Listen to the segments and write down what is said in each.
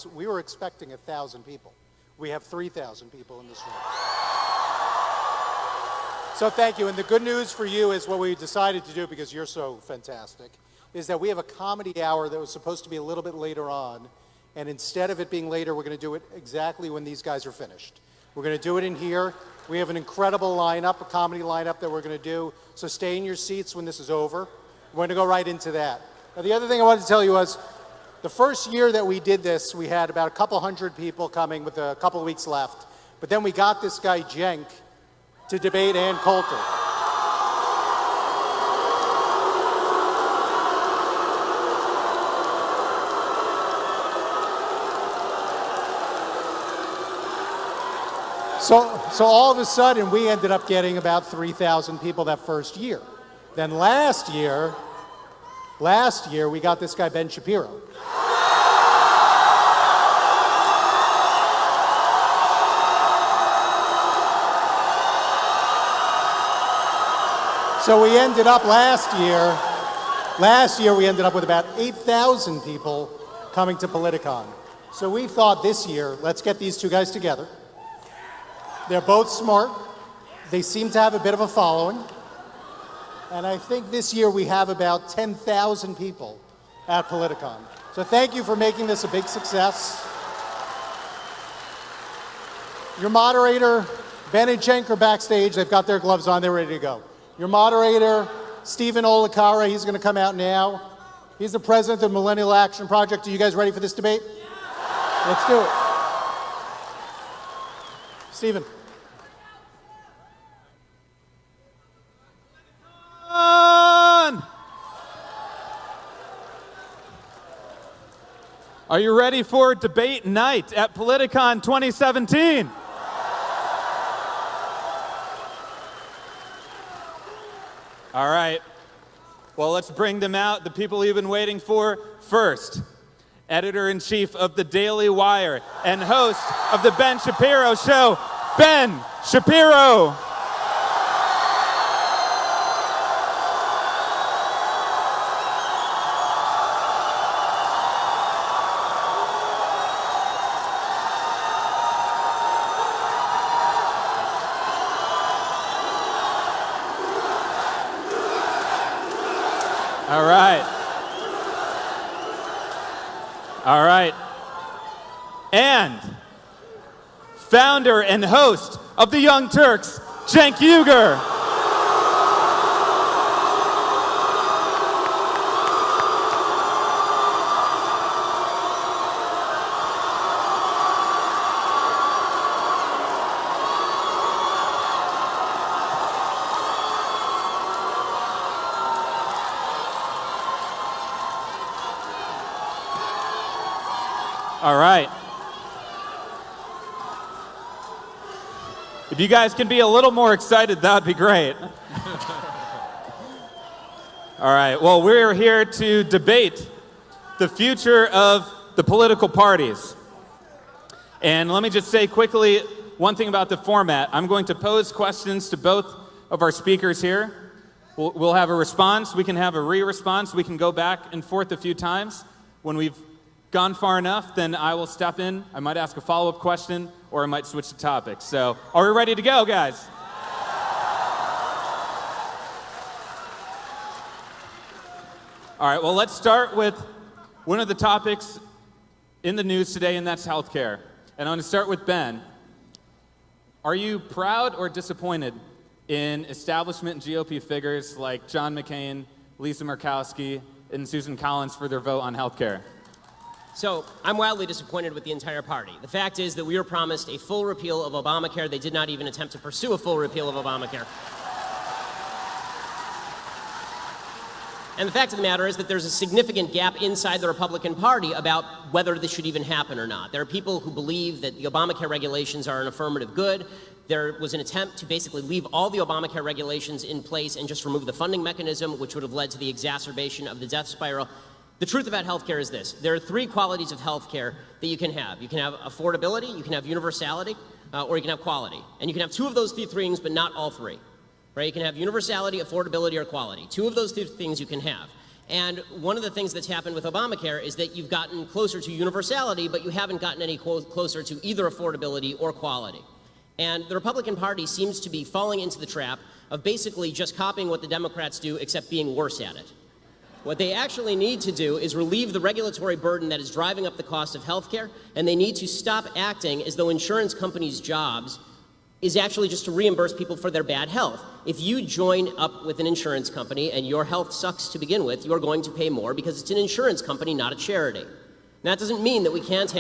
was we were expecting 1,000 people. We have 3,000 people in this room. So thank you. And the good news for you is what we decided to do, because you're so fantastic, is that we have a comedy hour that was supposed to be a little bit later on. And instead of it being later, we're going to do it exactly when these guys are finished. We're going to do it in here. We have an incredible lineup, a comedy lineup that we're going to do. So stay in your seats when this is over. We're going to go right into that. Now, the other thing I wanted to tell you was, the first year that we did this, we had about a couple hundred people coming with a couple of weeks left. But then we got this guy, Cenk, to debate Ann Coulter. So all of a sudden, we ended up getting about 3,000 people that first year. Then last year, we got this guy, Ben Shapiro. So we ended up last year we ended up with about 8,000 people coming to Politicon. So we thought this year, let's get these two guys together. They're both smart. They seem to have a bit of a following. And I think this year we have about 10,000 people at Politicon. So thank you for making this a big success. Your moderator, Ben and Cenk, are backstage. They've got their gloves on. They're ready to go. Your moderator, Stephen Olakara, he's going to come out now. He's the president of the Millennial Action Project. Are you guys ready for this debate? Yeah. Let's do it. Stephen. Are you ready for debate night at Politicon 2017? All right. Well, let's bring them out, the people you've been waiting for. First, editor-in-chief of the Daily Wire and host of the Ben Shapiro Show, Ben Shapiro. All right. And founder and host of the Young Turks, Cenk Uygur. All right. If you guys can be a little more excited, that would be great. All right. Well, we're here to debate the future of the political parties. And let me just say quickly one thing about the format. I'm going to pose questions to both of our speakers here. We'll have a response. We can have a re-response. We can go back and forth a few times. When we've gone far enough, then I will step in. I might ask a follow-up question, or I might switch the topic. So, are we ready to go, guys? All right, well, let's start with one of the topics in the news today, and that's healthcare. And I'm going to start with Ben. Are you proud or disappointed in establishment GOP figures like John McCain, Lisa Murkowski, and Susan Collins for their vote on healthcare? So I'm wildly disappointed with the entire party. The fact is that we were promised a full repeal of Obamacare. They did not even attempt to pursue a full repeal of Obamacare. And the fact of the matter is that there's a significant gap inside the Republican Party about whether this should even happen or not. There are people who believe that the Obamacare regulations are an affirmative good. There was an attempt to basically leave all the Obamacare regulations in place and just remove the funding mechanism, which would have led to the exacerbation of the death spiral. The truth about healthcare is this. There are three qualities of healthcare that you can have. You can have affordability, you can have universality, or you can have quality. And you can have two of those three things, but not all three. Right? You can have universality, affordability, or quality. Two of those three things you can have. And one of the things that's happened with Obamacare is that you've gotten closer to universality, but you haven't gotten any closer to either affordability or quality. And the Republican Party seems to be falling into the trap of basically just copying what the Democrats do, except being worse at it. What they actually need to do is relieve the regulatory burden that is driving up the cost of health care, and they need to stop acting as though insurance companies' jobs is actually just to reimburse people for their bad health. If you join up with an insurance company and your health sucks to begin with, you're going to pay more because it's an insurance company, not a charity. Now, that doesn't mean that we can't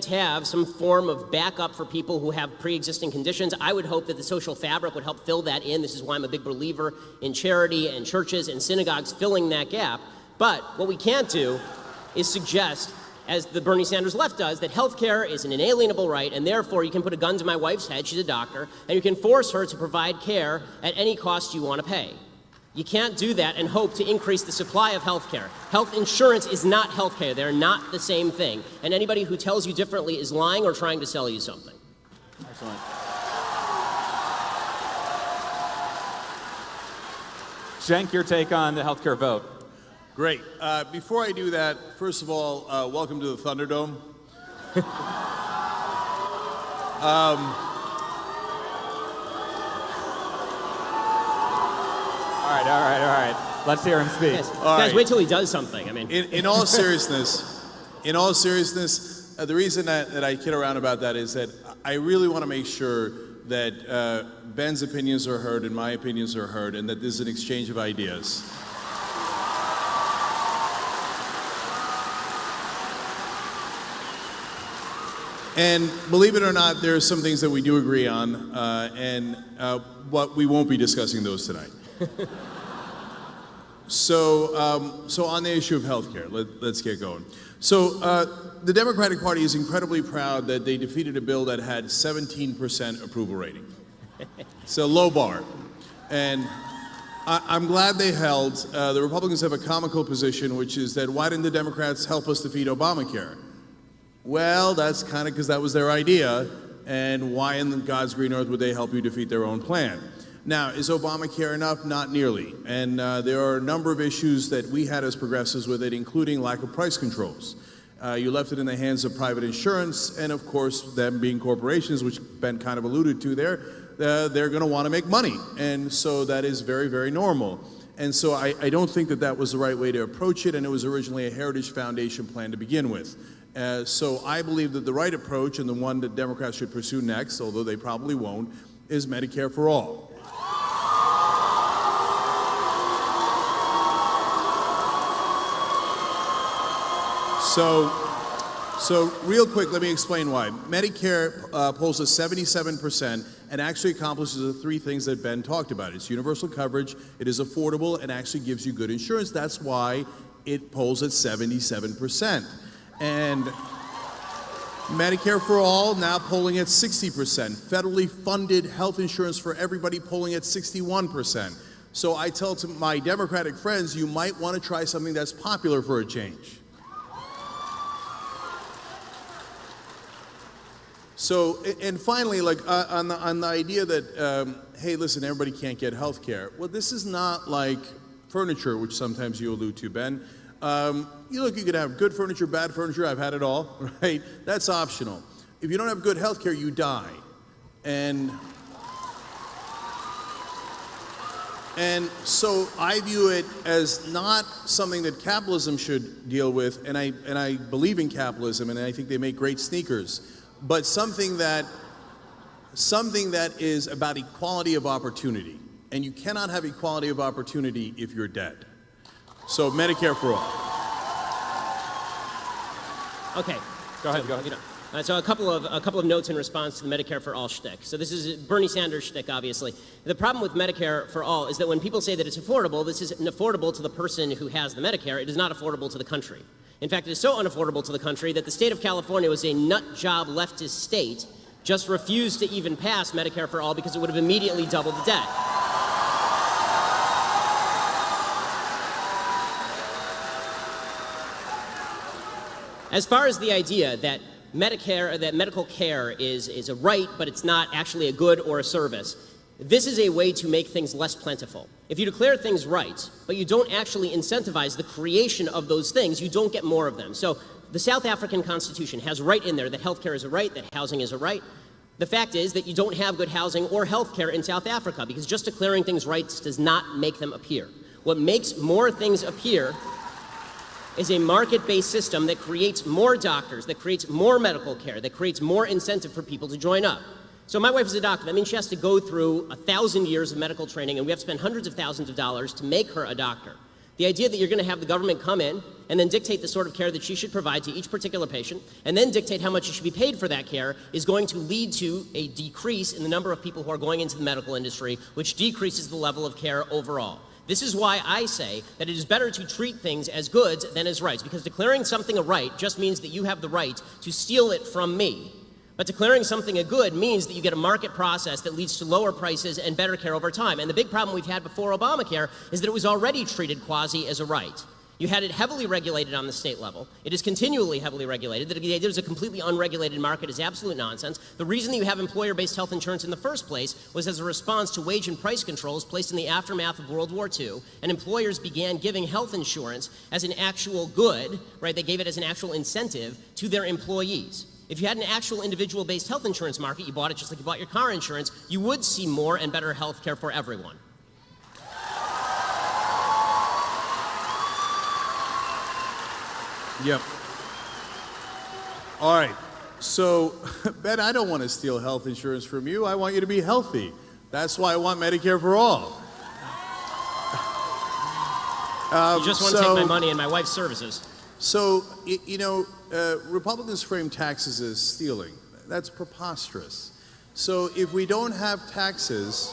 have some form of backup for people who have pre-existing conditions. I would hope that the social fabric would help fill that in. This is why I'm a big believer in charity and churches and synagogues filling that gap. But what we can't do is suggest, as the Bernie Sanders left does, that health care is an inalienable right, and therefore you can put a gun to my wife's head, she's a doctor, and you can force her to provide care at any cost you want to pay. You can't do that and hope to increase the supply of health care. Health insurance is not health care. They're not the same thing. And anybody who tells you differently is lying or trying to sell you something. Excellent. Cenk, your take on the healthcare vote. Great. Before I do that, first of all, welcome to the Thunderdome. All right. Let's hear him speak. Yes. All Guys, right. wait till he does something. I mean, In all seriousness, the reason that I kid around about that is that I really want to make sure that Ben's opinions are heard and my opinions are heard, and that there's an exchange of ideas. And believe it or not, there are some things that we do agree on, and what we won't be discussing those tonight. So on the issue of healthcare, let's get going. So the Democratic Party is incredibly proud that they defeated a bill that had 17% approval rating. It's a low bar, and I'm glad they held. The Republicans have a comical position, which is that why didn't the Democrats help us defeat Obamacare? Well, that's kind of because that was their idea, and why in God's green earth would they help you defeat their own plan? Now, is Obamacare enough? Not nearly. And there are a number of issues that we had as progressives with it, including lack of price controls. You left it in the hands of private insurance, and of course, them being corporations, which Ben kind of alluded to there, they're going to want to make money. And so that is very, very normal. And so I don't think that that was the right way to approach it, and it was originally a Heritage Foundation plan to begin with. So I believe that the right approach, and the one that Democrats should pursue next, although they probably won't, is Medicare for all. So real quick, let me explain why. Medicare polls at 77% and actually accomplishes the three things that Ben talked about. It's universal coverage, it is affordable, and actually gives you good insurance. That's why it polls at 77%. And Medicare for all now polling at 60%. Federally funded health insurance for everybody polling at 61%. So I tell to my Democratic friends, you might want to try something that's popular for a change. So, and finally, like on the idea that, hey, listen, everybody can't get health care. Well, this is not like furniture, which sometimes you allude to, Ben. You could have good furniture, bad furniture. I've had it all, right? That's optional. If you don't have good health care, you die. And so I view it as not something that capitalism should deal with, and I believe in capitalism, and I think they make great sneakers. But something that is about equality of opportunity. And you cannot have equality of opportunity if you're dead. So Medicare for all. okay. Go ahead. So a couple of notes in response to the Medicare for all shtick. So this is Bernie Sanders shtick, obviously. The problem with Medicare for all is that when people say that it's affordable, this isn't affordable to the person who has the Medicare. It is not affordable to the country. In fact, it is so unaffordable to the country that the state of California was a nut job leftist state, just refused to even pass Medicare for all because it would have immediately doubled the debt. As far as the idea that Medicare, that medical care is a right, but it's not actually a good or a service. This is a way to make things less plentiful. If you declare things rights, but you don't actually incentivize the creation of those things, you don't get more of them. So the South African Constitution has right in there that healthcare is a right, that housing is a right. The fact is that you don't have good housing or healthcare in South Africa because just declaring things rights does not make them appear. What makes more things appear is a market-based system that creates more doctors, that creates more medical care, that creates more incentive for people to join up. So my wife is a doctor. That means she has to go through 1,000 years of medical training, and we have to spend hundreds of thousands of dollars to make her a doctor. The idea that you're going to have the government come in and then dictate the sort of care that she should provide to each particular patient, and then dictate how much she should be paid for that care, is going to lead to a decrease in the number of people who are going into the medical industry, which decreases the level of care overall. This is why I say that it is better to treat things as goods than as rights, because declaring something a right just means that you have the right to steal it from me. But declaring something a good means that you get a market process that leads to lower prices and better care over time. And the big problem we've had before Obamacare is that it was already treated quasi as a right. You had it heavily regulated on the state level. It is continually heavily regulated. The idea there's a completely unregulated market is absolute nonsense. The reason that you have employer-based health insurance in the first place was as a response to wage and price controls placed in the aftermath of World War II, and employers began giving health insurance as an actual good, right? They gave it as an actual incentive to their employees. If you had an actual individual-based health insurance market, you bought it just like you bought your car insurance, you would see more and better health care for everyone. Yep. All right. So, Ben, I don't want to steal health insurance from you. I want you to be healthy. That's why I want Medicare for all. You just want to take my money and my wife's services. So, Republicans frame taxes as stealing. That's preposterous. So if we don't have taxes,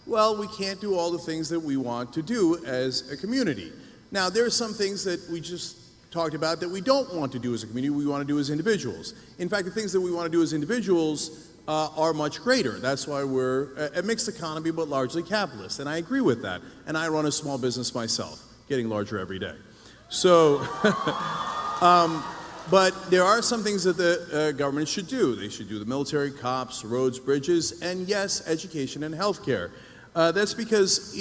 well, we can't do all the things that we want to do as a community. Now, there are some things that we just talked about that we don't want to do as a community, we want to do as individuals. In fact, the things that we want to do as individuals are much greater. That's why we're a mixed economy, but largely capitalist. And I agree with that. And I run a small business myself, getting larger every day. So, but there are some things that the government should do. They should do the military, cops, roads, bridges, and yes, education and health care. That's because,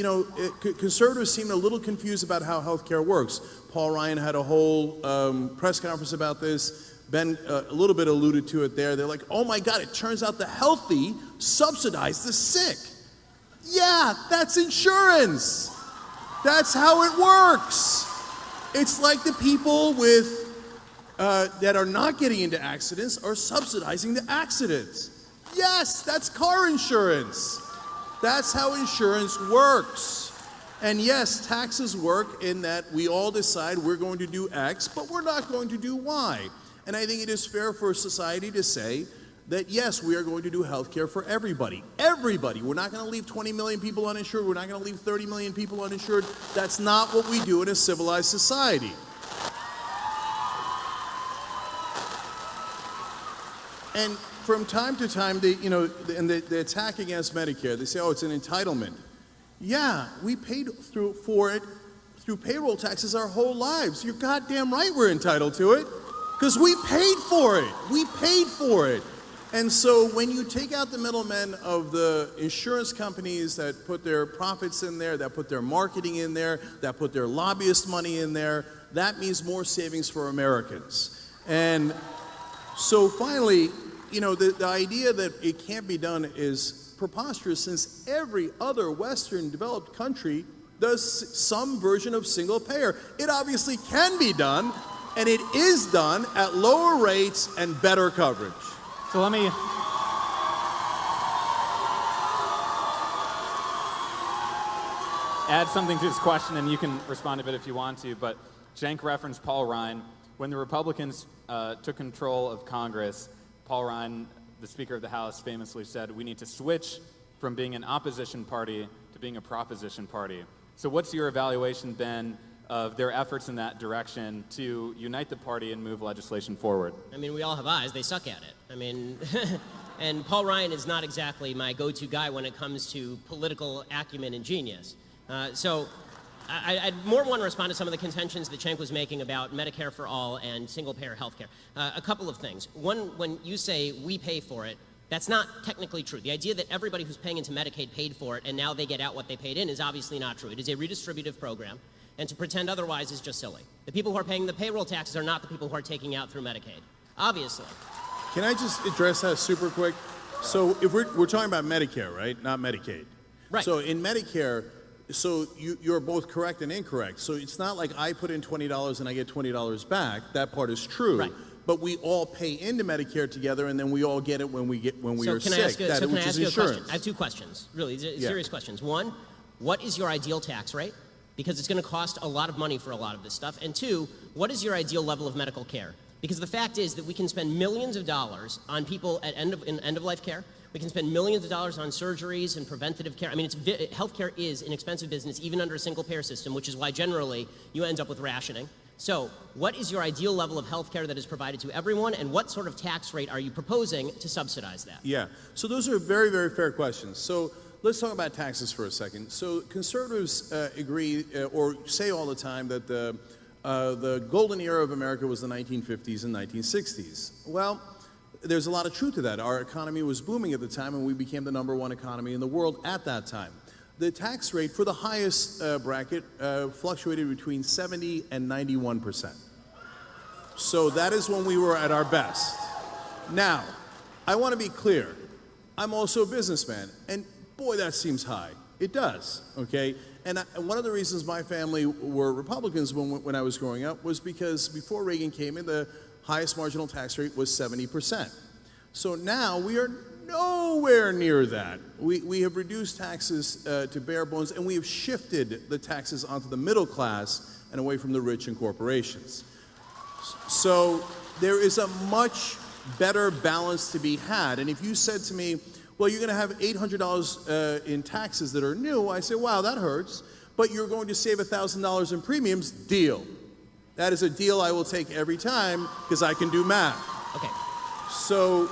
conservatives seem a little confused about how health care works. Paul Ryan had a whole press conference about this. Ben a little bit alluded to it there. They're like, oh my God, it turns out the healthy subsidize the sick. Yeah, that's insurance. That's how it works. It's like the people with that are not getting into accidents are subsidizing the accidents. Yes, that's car insurance. That's how insurance works. And yes, taxes work in that we all decide we're going to do X, but we're not going to do Y. And I think it is fair for society to say that yes, we are going to do health care for everybody. Everybody. We're not going to leave 20 million people uninsured. We're not going to leave 30 million people uninsured. That's not what we do in a civilized society. And from time to time, the attack against Medicare, they say, oh, it's an entitlement. Yeah, we paid for it through payroll taxes our whole lives. You're goddamn right we're entitled to it, because we paid for it. We paid for it. And so when you take out the middlemen of the insurance companies that put their profits in there, that put their marketing in there, that put their lobbyist money in there, that means more savings for Americans. And so finally, the idea that it can't be done is preposterous, since every other Western developed country does some version of single payer. It obviously can be done, and it is done at lower rates and better coverage. So let me add something to this question, and you can respond to it if you want to, but Cenk referenced Paul Ryan. When the Republicans took control of Congress, Paul Ryan, the Speaker of the House, famously said, we need to switch from being an opposition party to being a proposition party. So what's your evaluation, Ben, of their efforts in that direction to unite the party and move legislation forward? I mean, we all have eyes. They suck at it. I mean, and Paul Ryan is not exactly my go-to guy when it comes to political acumen and genius. So I'd more want to respond to some of the contentions that Cenk was making about Medicare for all and single-payer health care. A couple of things. One, when you say we pay for it, that's not technically true. The idea that everybody who's paying into Medicaid paid for it and now they get out what they paid in is obviously not true. It is a redistributive program, and to pretend otherwise is just silly. The people who are paying the payroll taxes are not the people who are taking out through Medicaid, obviously. Can I just address that super quick? So if we're talking about Medicare, right? Not Medicaid. Right. So in Medicare, so you're both correct and incorrect. So it's not like I put in $20 and I get $20 back. That part is true. Right. But we all pay into Medicare together, and then we all get it when we are sick. Can I ask you a insurance. question? I have two questions, really serious questions. One, what is your ideal tax rate? Because it's going to cost a lot of money for a lot of this stuff. And two, what is your ideal level of medical care? Because the fact is that we can spend millions of dollars on people at end-of-life care. We can spend millions of dollars on surgeries and preventative care. I mean, healthcare is an expensive business, even under a single-payer system, which is why generally you end up with rationing. So what is your ideal level of healthcare that is provided to everyone, and what sort of tax rate are you proposing to subsidize that? Yeah, so those are very, very fair questions. So let's talk about taxes for a second. So conservatives agree or say all the time that the golden era of America was the 1950s and 1960s. Well, there's a lot of truth to that. Our economy was booming at the time, and we became the #1 economy in the world at that time. The tax rate for the highest bracket fluctuated between 70 and 91%. So that is when we were at our best. Now, I want to be clear. I'm also a businessman, and boy, that seems high. It does, okay? And one of the reasons my family were Republicans when I was growing up was because before Reagan came in, the highest marginal tax rate was 70%. So now we are nowhere near that. We have reduced taxes to bare bones, and we have shifted the taxes onto the middle class and away from the rich and corporations. So there is a much better balance to be had. And if you said to me, well, you're going to have $800 in taxes that are new, I say, wow, that hurts. But you're going to save $1,000 in premiums, deal. That is a deal I will take every time because I can do math. Okay. So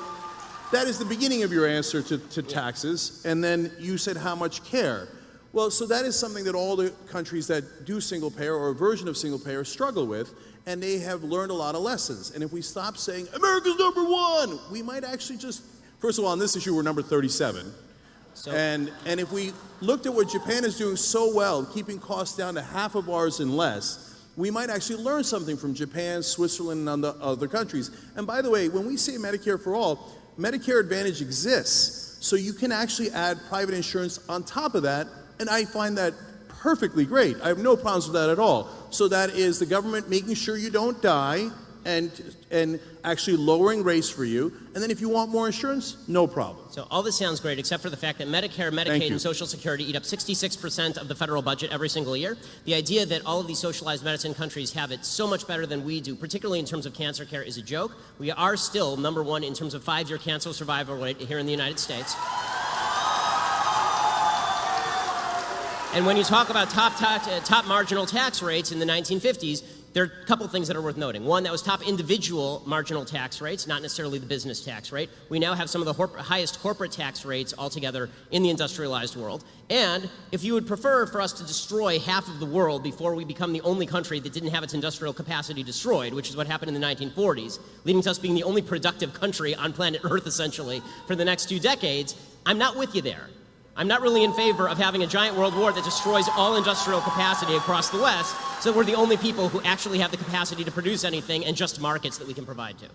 that is the beginning of your answer to taxes. And then you said how much care. Well, so that is something that all the countries that do single payer or a version of single payer struggle with. And they have learned a lot of lessons. And if we stop saying, America's #1, we might actually just, first of all, on this issue, we're number 37. So, and if we looked at what Japan is doing so well, keeping costs down to half of ours and less, we might actually learn something from Japan, Switzerland, and other countries. And by the way, when we say Medicare for all, Medicare Advantage exists. So you can actually add private insurance on top of that, and I find that perfectly great. I have no problems with that at all. So that is the government making sure you don't die and actually lowering rates for you. And then if you want more insurance, no problem. So all this sounds great, except for the fact that Medicare, Medicaid, and Social Security eat up 66% of the federal budget every single year. The idea that all of these socialized medicine countries have it so much better than we do, particularly in terms of cancer care, is a joke. We are still #1 in terms of 5-year cancer survival rate here in the United States. And when you talk about top marginal tax rates in the 1950s, there are a couple of things that are worth noting. One, that was top individual marginal tax rates, not necessarily the business tax rate. We now have some of the highest corporate tax rates altogether in the industrialized world. And if you would prefer for us to destroy half of the world before we become the only country that didn't have its industrial capacity destroyed, which is what happened in the 1940s, leading to us being the only productive country on planet Earth, essentially, for the next 2 decades, I'm not with you there. I'm not really in favor of having a giant world war that destroys all industrial capacity across the West, so that we're the only people who actually have the capacity to produce anything and just markets that we can provide to.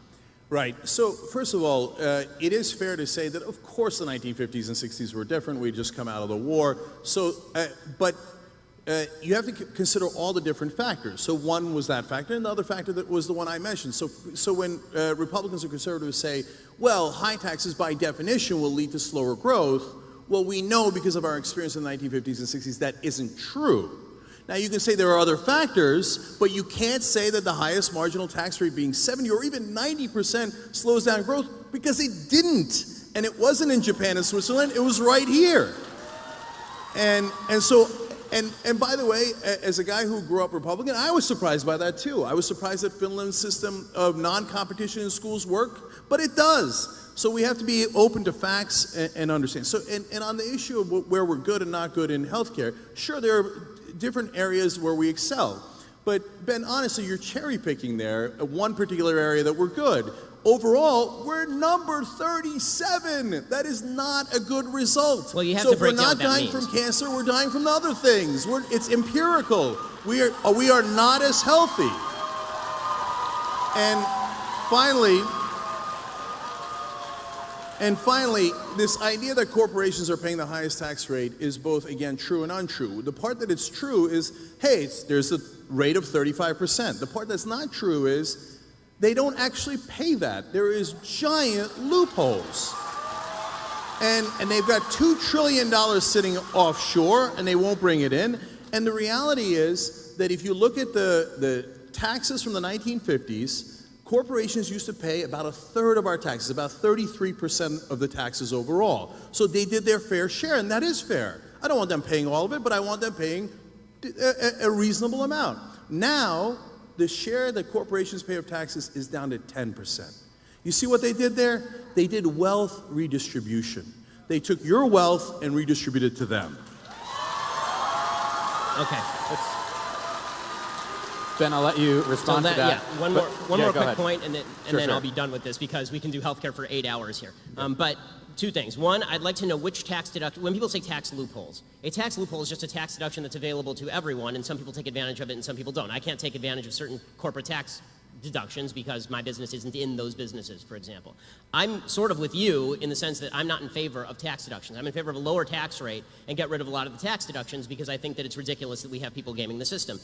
Right. So first of all, it is fair to say that, of course, the 1950s and 60s were different. We'd just come out of the war. So, but you have to consider all the different factors. So one was that factor, and the other factor that was the one I mentioned. So when Republicans and conservatives say, well, high taxes by definition will lead to slower growth, well, we know because of our experience in the 1950s and 60s that isn't true. Now, you can say there are other factors, but you can't say that the highest marginal tax rate being 70 or even 90% slows down growth, because it didn't. And it wasn't in Japan and Switzerland, it was right here. And by the way, as a guy who grew up Republican, I was surprised by that too. I was surprised that Finland's system of non-competition in schools worked, but it does. So we have to be open to facts and understand. So, and on the issue of where we're good and not good in healthcare, sure, there are different areas where we excel. But Ben, honestly, you're cherry picking there at one particular area that we're good. Overall, we're number 37. That is not a good result. Well, you have so to break down if what we're not that dying means. from cancer, we're dying from other things. It's empirical. We are not as healthy. And finally, this idea that corporations are paying the highest tax rate is both, again, true and untrue. The part that it's true is, hey, there's a rate of 35%. The part that's not true is they don't actually pay that. There is giant loopholes. And they've got $2 trillion sitting offshore, and they won't bring it in. And the reality is that if you look at the taxes from the 1950s, corporations used to pay about a third of our taxes, about 33% of the taxes overall. So they did their fair share, and that is fair. I don't want them paying all of it, but I want them paying a reasonable amount. Now, the share that corporations pay of taxes is down to 10%. You see what they did there? They did wealth redistribution. They took your wealth and redistributed it to them. Okay. Ben, I'll let you respond to that. Yeah, one more go quick ahead. point, and then Sure. I'll be done with this because we can do healthcare for 8 hours here. But two things. One, I'd like to know which tax deduction, when people say tax loopholes, a tax loophole is just a tax deduction that's available to everyone, and some people take advantage of it and some people don't. I can't take advantage of certain corporate tax deductions because my business isn't in those businesses, for example. I'm sort of with you in the sense that I'm not in favor of tax deductions. I'm in favor of a lower tax rate and get rid of a lot of the tax deductions because I think that it's ridiculous that we have people gaming the system.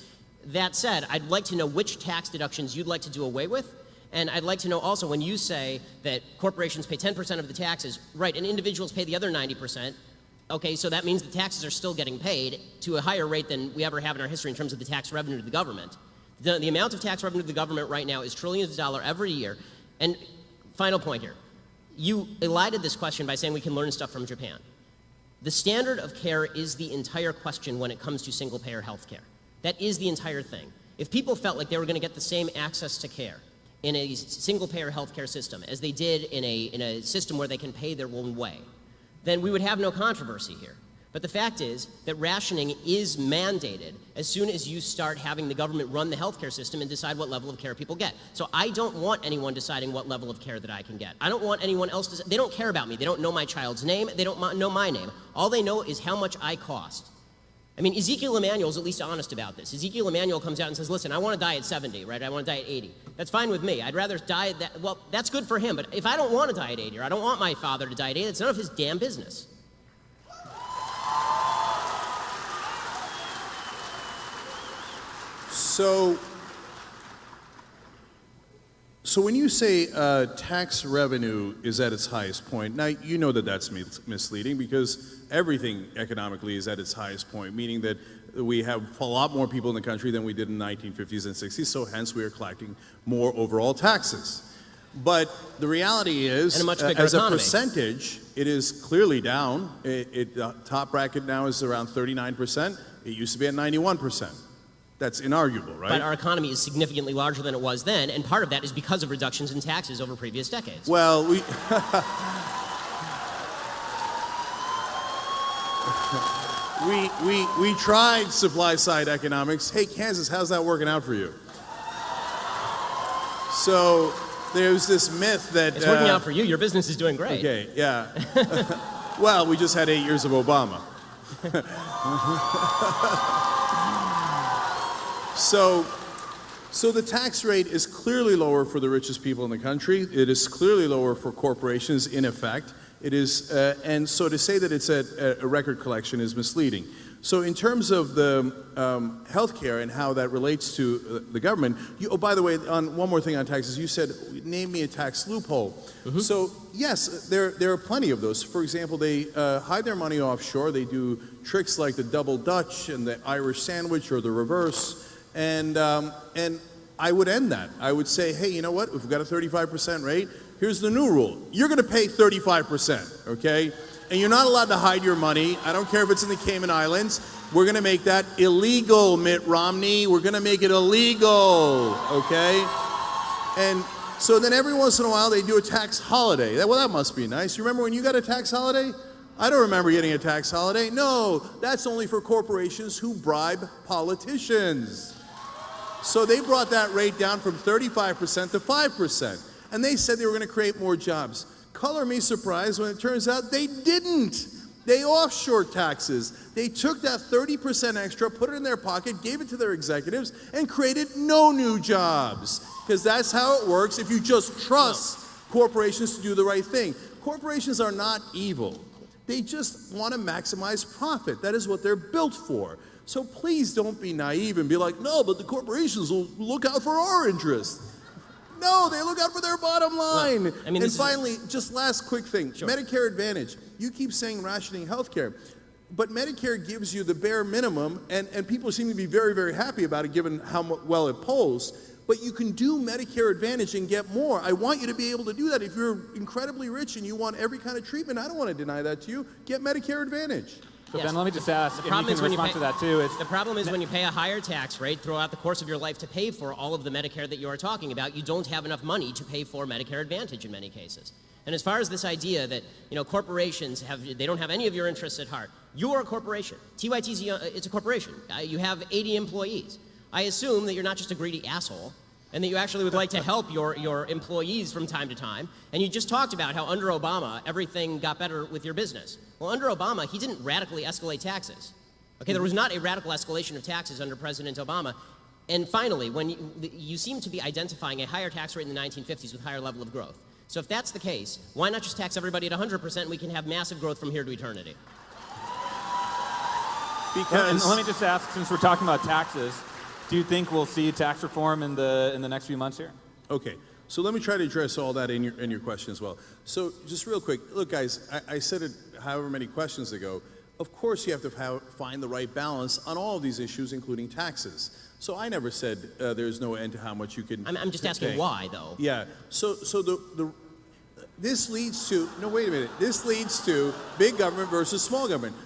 That said, I'd like to know which tax deductions you'd like to do away with. And I'd like to know also when you say that corporations pay 10% of the taxes, right, and individuals pay the other 90%, okay, so that means the taxes are still getting paid to a higher rate than we ever have in our history in terms of the tax revenue to the government. The amount of tax revenue to the government right now is trillions of dollars every year. And final point here. You elided this question by saying we can learn stuff from Japan. The standard of care is the entire question when it comes to single-payer health care. That is the entire thing. If people felt like they were going to get the same access to care in a single-payer health care system as they did in a system where they can pay their own way, then we would have no controversy here. But the fact is that rationing is mandated as soon as you start having the government run the healthcare system and decide what level of care people get. So I don't want anyone deciding what level of care that I can get. I don't want anyone else to, they don't care about me. They don't know my child's name. They don't know my name. All they know is how much I cost. I mean, Ezekiel Emanuel is at least honest about this. Ezekiel Emanuel comes out and says, listen, I want to die at 70, right? I want to die at 80. That's fine with me. I'd rather die at that. Well, that's good for him. But if I don't want to die at 80 or I don't want my father to die at 80, it's none of his damn business. So when you say tax revenue is at its highest point, now you know that that's misleading because everything economically is at its highest point, meaning that we have a lot more people in the country than we did in the 1950s and 60s, so hence we are collecting more overall taxes. But the reality is, and a much bigger as economy. a percentage, it is clearly down. The top bracket now is around 39%. It used to be at 91%. That's inarguable, right? But our economy is significantly larger than it was then, and part of that is because of reductions in taxes over previous decades. Well, we tried supply-side economics. Hey, Kansas, how's that working out for you? So there's this myth that... It's working out for you. Your business is doing great. Okay, yeah. Well, we just had 8 years of Obama. So the tax rate is clearly lower for the richest people in the country. It is clearly lower for corporations, in effect. It is, and so to say that it's at a record collection is misleading. So in terms of the healthcare and how that relates to the government, oh, by the way, on one more thing on taxes, you said, name me a tax loophole. Mm-hmm. So yes, there are plenty of those. For example, they hide their money offshore. They do tricks like the double Dutch and the Irish sandwich or the reverse. And I would end that. I would say, hey, you know what? If we've got a 35% rate, here's the new rule. You're going to pay 35%, okay? And you're not allowed to hide your money. I don't care if it's in the Cayman Islands. We're going to make that illegal, Mitt Romney. We're going to make it illegal, okay? And so then every once in a while they do a tax holiday. Well, that must be nice. You remember when you got a tax holiday? I don't remember getting a tax holiday. No, that's only for corporations who bribe politicians. So they brought that rate down from 35% to 5%. And they said they were going to create more jobs. Color me surprised when it turns out they didn't. They offshore taxes. They took that 30% extra, put it in their pocket, gave it to their executives, and created no new jobs. Because that's how it works if you just trust corporations to do the right thing. Corporations are not evil. They just want to maximize profit. That is what they're built for. So please don't be naive and be like, no, but the corporations will look out for our interests. No, they look out for their bottom line. Well, I mean, and finally, just last quick thing, Sure. Medicare Advantage. You keep saying rationing health care, but Medicare gives you the bare minimum, and people seem to be very, very happy about it given how well it polls, but you can do Medicare Advantage and get more. I want you to be able to do that. If you're incredibly rich and you want every kind of treatment, I don't want to deny that to you. Get Medicare Advantage. So Yes. Ben, let me just ask, The and you problem can is when you respond pay- to that too. The problem is when you pay a higher tax rate throughout the course of your life to pay for all of the Medicare that you are talking about, you don't have enough money to pay for Medicare Advantage in many cases. And as far as this idea that corporations they don't have any of your interests at heart, you're a corporation. TYT's it's a corporation. You have 80 employees. I assume that you're not just a greedy asshole, and that you actually would like to help your employees from time to time. And you just talked about how under Obama, everything got better with your business. Well, under Obama, he didn't radically escalate taxes. Okay, there was not a radical escalation of taxes under President Obama. And finally, when you seem to be identifying a higher tax rate in the 1950s with higher level of growth. So if that's the case, why not just tax everybody at 100% and we can have massive growth from here to eternity? Because And let me just ask, since we're talking about taxes, do you think we'll see tax reform in the next few months here? Okay, so let me try to address all that in your question as well. So just real quick, look guys, I said it however many questions ago, of course you have to find the right balance on all of these issues, including taxes. So I never said there's no end to how much you can I'm just asking pay. why, though. Yeah, so this leads to, no wait a minute, this leads to big government versus small government.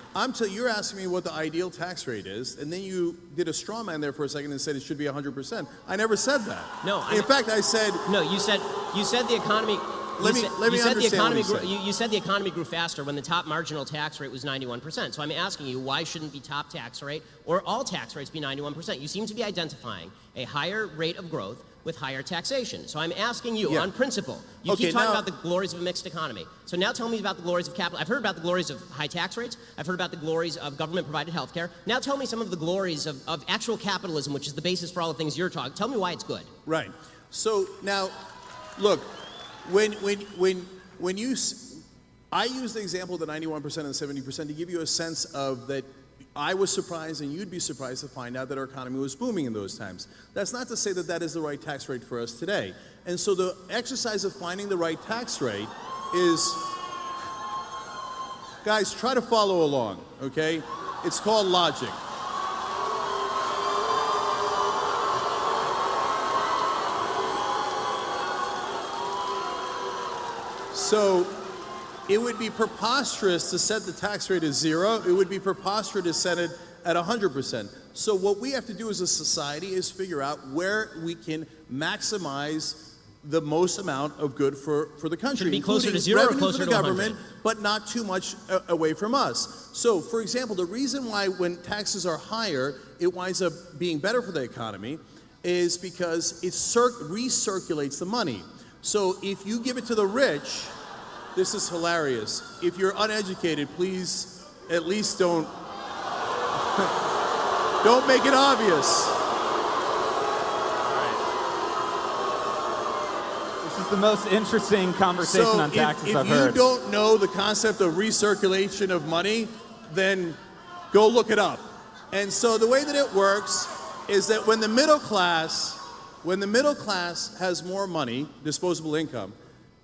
You're asking me what the ideal tax rate is, and then you did a straw man there for a second and said it should be 100%. I never said that. No, in fact, I said. No, you said the economy. Let me understand what you said. You said the economy grew faster when the top marginal tax rate was 91%. So I'm asking you, why shouldn't the top tax rate or all tax rates be 91%? You seem to be identifying a higher rate of growth with higher taxation. So I'm asking you, on principle, you keep talking about the glories of a mixed economy. So now tell me about the glories of capital. I've heard about the glories of high tax rates. I've heard about the glories of government-provided health care. Now tell me some of the glories of actual capitalism, which is the basis for all the things you're talking. Tell me why it's good. Right. So now, look, I use the example of the 91% and the 70% to give you a sense of that I was surprised and you'd be surprised to find out that our economy was booming in those times. That's not to say that that is the right tax rate for us today. And so the exercise of finding the right tax rate is, guys, try to follow along, okay? It's called logic. So it would be preposterous to set the tax rate at 0. It would be preposterous to set it at 100%. So what we have to do as a society is figure out where we can maximize the most amount of good for the country. Should it be closer to including 0 or revenue closer for to the 100? government, but not too much away from us. So, for example, the reason why when taxes are higher, it winds up being better for the economy is because it recirculates the money. So if you give it to the rich, this is hilarious. If you're uneducated, please at least don't make it obvious. This is the most interesting conversation on taxes I've heard. If you don't know the concept of recirculation of money, then go look it up. And so the way that it works is that when the middle class has more money, disposable income,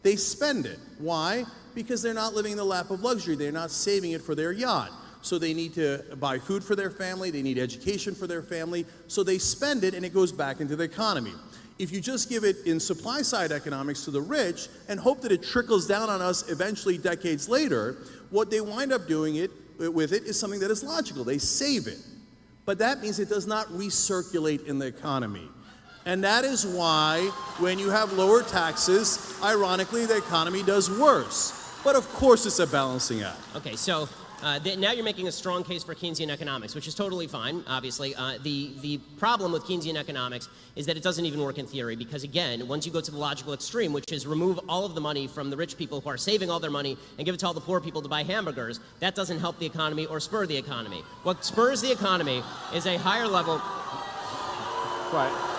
they spend it. Why? Because they're not living in the lap of luxury. They're not saving it for their yacht. So they need to buy food for their family. They need education for their family. So they spend it and it goes back into the economy. If you just give it in supply side economics to the rich and hope that it trickles down on us eventually decades later, what they wind up doing with it is something that is logical. They save it. But that means it does not recirculate in the economy. And that is why when you have lower taxes, ironically, the economy does worse. But of course it's a balancing act. Okay, so now you're making a strong case for Keynesian economics, which is totally fine, obviously. The problem with Keynesian economics is that it doesn't even work in theory because, again, once you go to the logical extreme, which is remove all of the money from the rich people who are saving all their money and give it to all the poor people to buy hamburgers, that doesn't help the economy or spur the economy. What spurs the economy is a higher level... Right.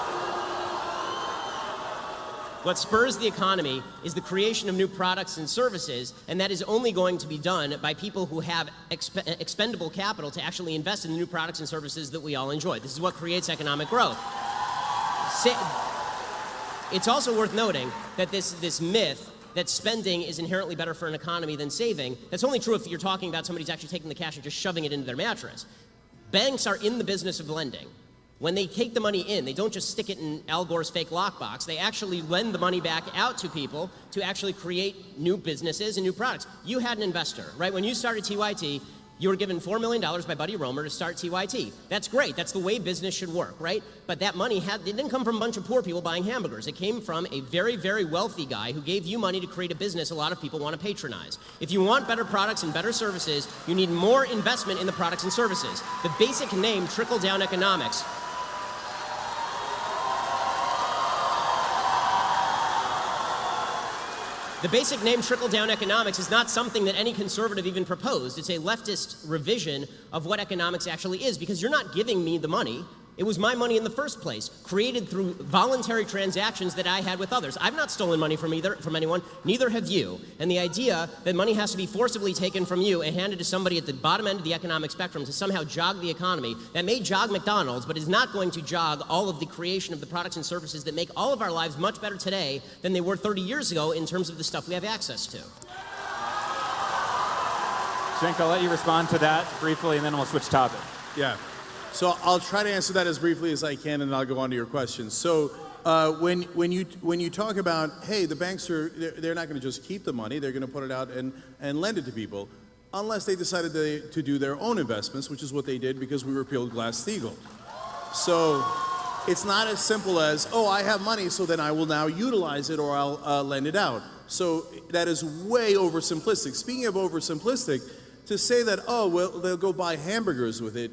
What spurs the economy is the creation of new products and services, and that is only going to be done by people who have expendable capital to actually invest in the new products and services that we all enjoy. This is what creates economic growth. It's also worth noting that this myth that spending is inherently better for an economy than saving, that's only true if you're talking about somebody who's actually taking the cash and just shoving it into their mattress. Banks are in the business of lending. When they take the money in, they don't just stick it in Al Gore's fake lockbox. They actually lend the money back out to people to actually create new businesses and new products. You had an investor, right? When you started TYT, you were given $4 million by Buddy Roemer to start TYT. That's great. That's the way business should work, right? But that money it didn't come from a bunch of poor people buying hamburgers. It came from a very, very wealthy guy who gave you money to create a business a lot of people want to patronize. If you want better products and better services, you need more investment in the products and services. The basic name, trickle-down economics, the basic name trickle-down economics is not something that any conservative even proposed. It's a leftist revision of what economics actually is, because you're not giving me the money. It was my money in the first place, created through voluntary transactions that I had with others. I've not stolen money from anyone, neither have you. And the idea that money has to be forcibly taken from you and handed to somebody at the bottom end of the economic spectrum to somehow jog the economy, that may jog McDonald's, but is not going to jog all of the creation of the products and services that make all of our lives much better today than they were 30 years ago in terms of the stuff we have access to. Cenk, I'll let you respond to that briefly, and then we'll switch topic. Yeah. So I'll try to answer that as briefly as I can, and then I'll go on to your question. So when you talk about, hey, the banks they're not going to just keep the money, they're going to put it out and lend it to people, unless they decided to do their own investments, which is what they did because we repealed Glass-Steagall. So it's not as simple as, oh, I have money, so then I will now utilize it or I'll lend it out. So that is way oversimplistic. Speaking of oversimplistic, to say that, oh, well, they'll go buy hamburgers with it,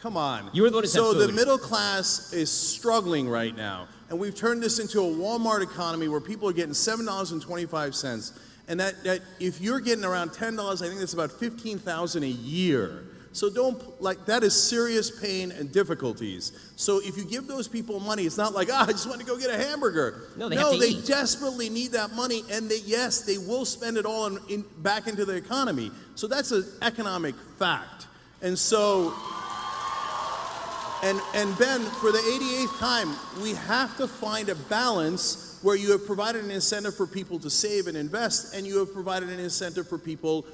come on. You were the one who said so food. The middle class is struggling right now, and we've turned this into a Walmart economy where people are getting $7.25, and that if you're getting around $10, I think that's about $15,000 a year. So that is serious pain and difficulties. So if you give those people money, it's not like, I just want to go get a hamburger. No, they desperately need that money, and they will spend it all back into the economy. So that's an economic fact. And so, and Ben, for the 88th time, we have to find a balance where you have provided an incentive for people to save and invest, and you have provided an incentive for people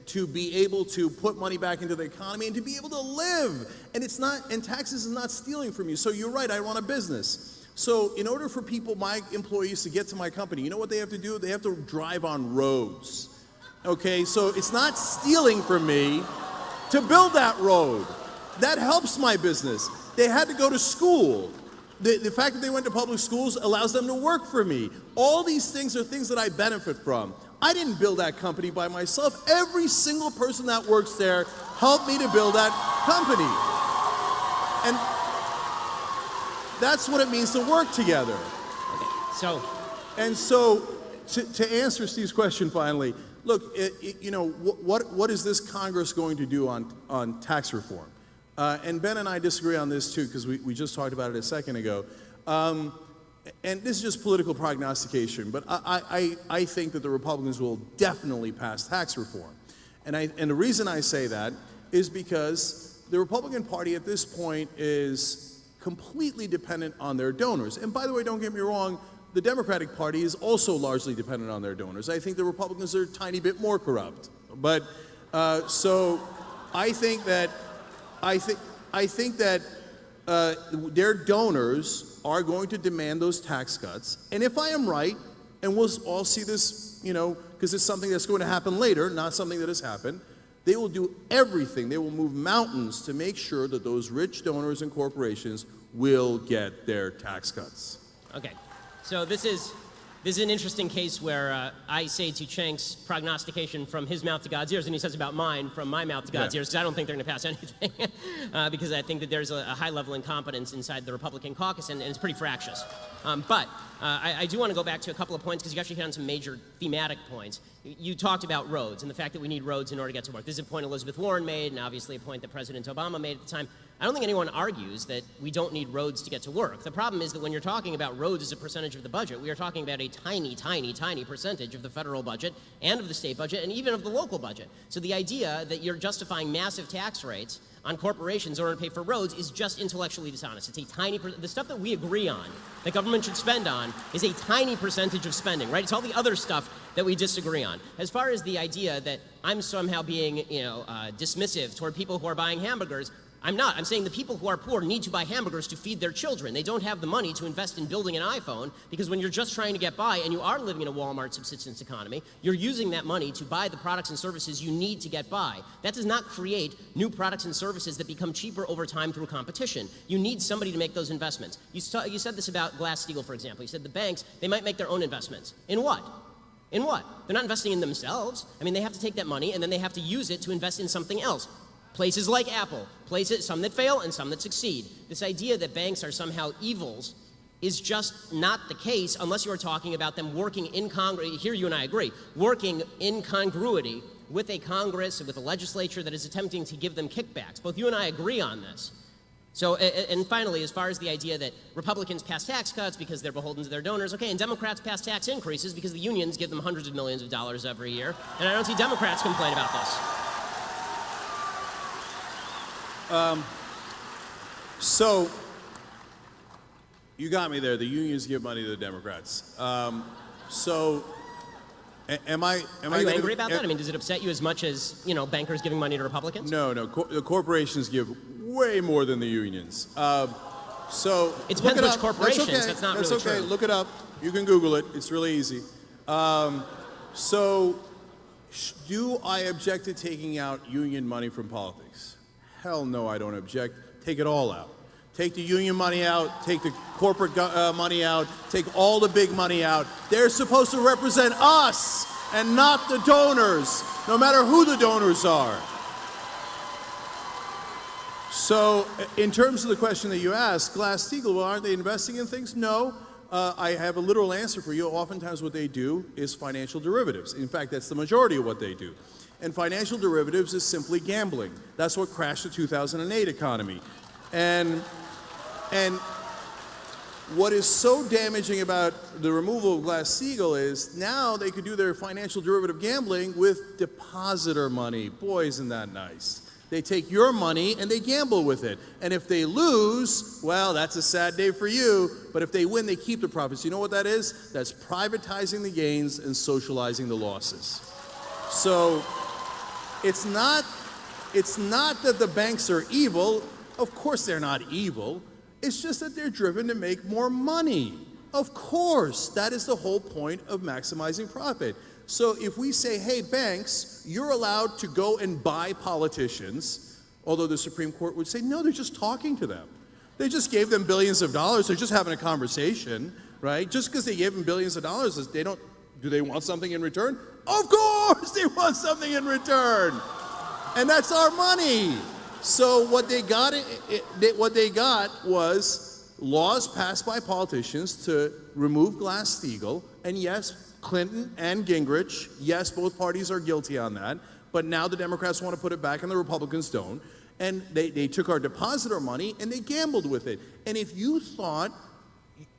to be able to put money back into the economy and to be able to live. And taxes is not stealing from you. So you're right, I run a business. So in order for my employees to get to my company, you know what they have to do? They have to drive on roads. Okay, so it's not stealing from me to build that road. That helps my business. They had to go to school. The fact that they went to public schools allows them to work for me. All these things are things that I benefit from. I didn't build that company by myself. Every single person that works there helped me to build that company. And that's what it means to work together. Okay, so to answer Steve's question finally, look, what is this Congress going to do on tax reform? And Ben and I disagree on this too, because we just talked about it a second ago. And this is just political prognostication, but I think that the Republicans will definitely pass tax reform. And the reason I say that is because the Republican Party at this point is completely dependent on their donors. And by the way, don't get me wrong, the Democratic Party is also largely dependent on their donors. I think the Republicans are a tiny bit more corrupt. But so I think that their donors are going to demand those tax cuts. And if I am right, and we'll all see this, because it's something that's going to happen later, not something that has happened, they will do everything. They will move mountains to make sure that those rich donors and corporations will get their tax cuts. okay. So this is This is an interesting case where I say to Cenk's prognostication from his mouth to God's ears, and he says about mine from my mouth to God's ears, because I don't think they're going to pass anything, because I think that there's a high level incompetence inside the Republican caucus, and it's pretty fractious. But I do want to go back to a couple of points, because you actually hit on some major thematic points. You talked about roads and the fact that we need roads in order to get to work. This is a point Elizabeth Warren made, and obviously a point that President Obama made at the time. I don't think anyone argues that we don't need roads to get to work. The problem is that when you're talking about roads as a percentage of the budget, we are talking about a tiny, tiny, tiny percentage of the federal budget and of the state budget and even of the local budget. So the idea that you're justifying massive tax rates on corporations in order to pay for roads is just intellectually dishonest. It's a tiny, the stuff that we agree on, that government should spend on, is a tiny percentage of spending, right? It's all the other stuff that we disagree on. As far as the idea that I'm somehow being, dismissive toward people who are buying hamburgers, I'm not. I'm saying the people who are poor need to buy hamburgers to feed their children. They don't have the money to invest in building an iPhone, because when you're just trying to get by and you are living in a Walmart subsistence economy, you're using that money to buy the products and services you need to get by. That does not create new products and services that become cheaper over time through competition. You need somebody to make those investments. You said this about Glass-Steagall, for example. You said the banks, they might make their own investments. In what? In what? They're not investing in themselves. I mean, they have to take that money and then they have to use it to invest in something else. Places like Apple, some that fail and some that succeed. This idea that banks are somehow evils is just not the case unless you are talking about them working in Congress. Here you and I agree, working in congruity with a Congress and with a legislature that is attempting to give them kickbacks. Both you and I agree on this. So, and finally, as far as the idea that Republicans pass tax cuts because they're beholden to their donors, okay, and Democrats pass tax increases because the unions give them hundreds of millions of dollars every year, and I don't see Democrats complain about this. So, you got me there. The unions give money to the Democrats. Am I Are you angry about that? I mean, does it upset you as much as, bankers giving money to Republicans? No. The corporations give way more than the unions. So it depends which corporations. That's okay. That's not That's really okay. true. Look it up. You can Google it. It's really easy. Do I object to taking out union money from politics? Hell no, I don't object. Take it all out. Take the union money out, take the corporate money out, take all the big money out. They're supposed to represent us and not the donors, no matter who the donors are. So, in terms of the question that you asked, Glass-Steagall, well, aren't they investing in things? No. I have a literal answer for you. Oftentimes what they do is financial derivatives. In fact, that's the majority of what they do. And financial derivatives is simply gambling. That's what crashed the 2008 economy. And what is so damaging about the removal of Glass-Steagall is now they could do their financial derivative gambling with depositor money. Boy, isn't that nice. They take your money and they gamble with it. And if they lose, well, that's a sad day for you. But if they win, they keep the profits. You know what that is? That's privatizing the gains and socializing the losses. So it's not that the banks are evil. Of course they're not evil. It's just that they're driven to make more money. Of course, that is the whole point of maximizing profit. So if we say, hey, banks, you're allowed to go and buy politicians, although the Supreme Court would say, no, they're just talking to them. They just gave them billions of dollars. They're just having a conversation, right? Just because they gave them billions of dollars, do they want something in return? Of course they want something in return. And that's our money. So what they got was laws passed by politicians to remove Glass-Steagall, and yes, Clinton and Gingrich, yes, both parties are guilty on that, but now the Democrats want to put it back and the Republicans don't, and they took our depositor money and they gambled with it. And if you thought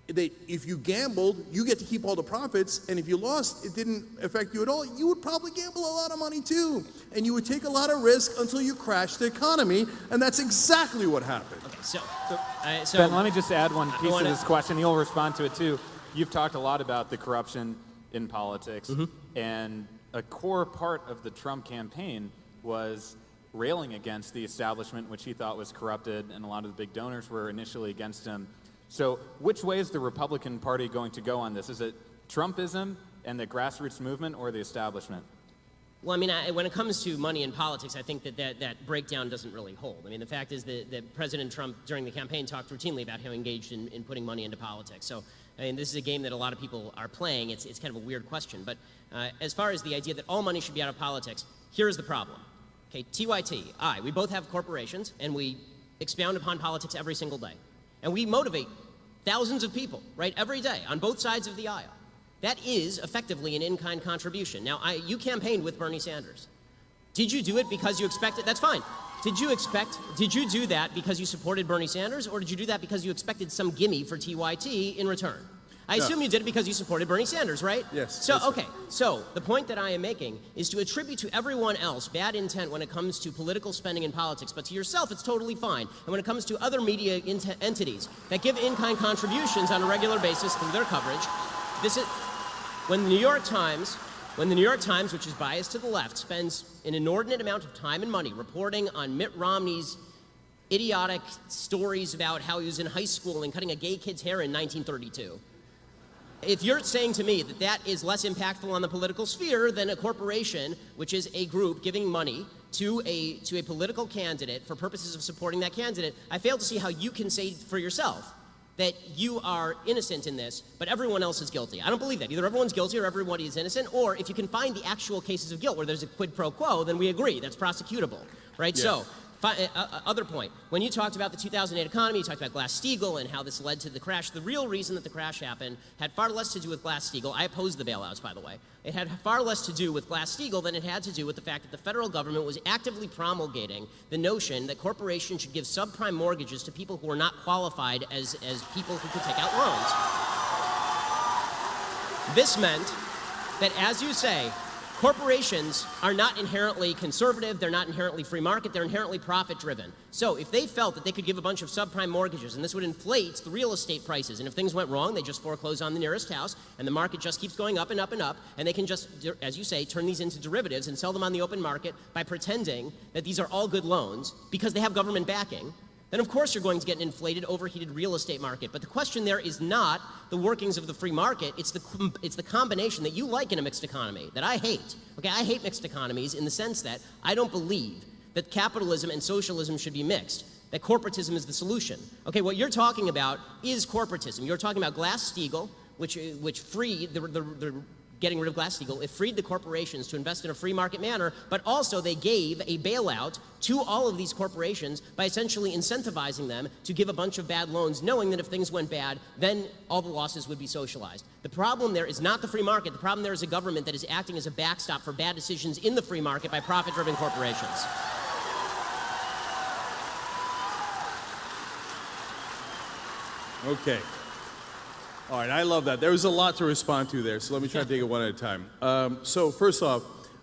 that if you gambled, you get to keep all the profits, and if you lost, it didn't affect you at all, you would probably gamble a lot of money too. And you would take a lot of risk until you crash the economy, and that's exactly what happened. Okay, so Ben, let me just add one piece to this question. You'll respond to it too. You've talked a lot about the corruption in politics, and a core part of the Trump campaign was railing against the establishment, which he thought was corrupted, and a lot of the big donors were initially against him. So which way is the Republican Party going to go on this? Is it Trumpism and the grassroots movement, or the establishment? Well, I mean, when it comes to money in politics, I think that breakdown doesn't really hold. I mean, the fact is that President Trump, during the campaign, talked routinely about how he engaged in putting money into politics. So, I mean, this is a game that a lot of people are playing. It's kind of a weird question. But as far as the idea that all money should be out of politics, here's the problem. Okay, TYT, we both have corporations, and we expound upon politics every single day. And we motivate thousands of people, right, every day on both sides of the aisle. That is effectively an in-kind contribution. Now, you campaigned with Bernie Sanders. Did you do it because you expected? That's fine. Did you do that because you supported Bernie Sanders, or did you do that because you expected some gimme for TYT in return? I assume you did it because you supported Bernie Sanders, right? Yes. So, okay. So, the point that I am making is to attribute to everyone else bad intent when it comes to political spending in politics, but to yourself, it's totally fine. And when it comes to other media entities that give in-kind contributions on a regular basis through their coverage, this is when the New York Times, which is biased to the left, spends an inordinate amount of time and money reporting on Mitt Romney's idiotic stories about how he was in high school and cutting a gay kid's hair in 1932. If you're saying to me that that is less impactful on the political sphere than a corporation, which is a group giving money to a political candidate for purposes of supporting that candidate, I fail to see how you can say for yourself that you are innocent in this, but everyone else is guilty. I don't believe that. Either everyone's guilty or everybody is innocent, or if you can find the actual cases of guilt where there's a quid pro quo, then we agree. That's prosecutable, right? Yes. So, other point. When you talked about the 2008 economy, you talked about Glass-Steagall and how this led to the crash. The real reason that the crash happened had far less to do with Glass-Steagall. I opposed the bailouts, by the way. It had far less to do with Glass-Steagall than it had to do with the fact that the federal government was actively promulgating the notion that corporations should give subprime mortgages to people who are not qualified as people who could take out loans. This meant that, as you say, corporations are not inherently conservative, they're not inherently free market, they're inherently profit-driven. So if they felt that they could give a bunch of subprime mortgages and this would inflate the real estate prices, and if things went wrong, they just foreclose on the nearest house, and the market just keeps going up and up and up, and they can just, as you say, turn these into derivatives and sell them on the open market by pretending that these are all good loans because they have government backing, then of course you're going to get an inflated, overheated real estate market. But the question there is not the workings of the free market, it's the combination that you like in a mixed economy, that I hate. Okay, I hate mixed economies in the sense that I don't believe that capitalism and socialism should be mixed, that corporatism is the solution. Okay, what you're talking about is corporatism. You're talking about Glass-Steagall, which freed the getting rid of Glass-Steagall, it freed the corporations to invest in a free market manner, but also they gave a bailout to all of these corporations by essentially incentivizing them to give a bunch of bad loans, knowing that if things went bad, then all the losses would be socialized. The problem there is not the free market. The problem there is a government that is acting as a backstop for bad decisions in the free market by profit-driven corporations. Okay. All right, I love that. There was a lot to respond to there, so let me try to take it one at a time. So first off,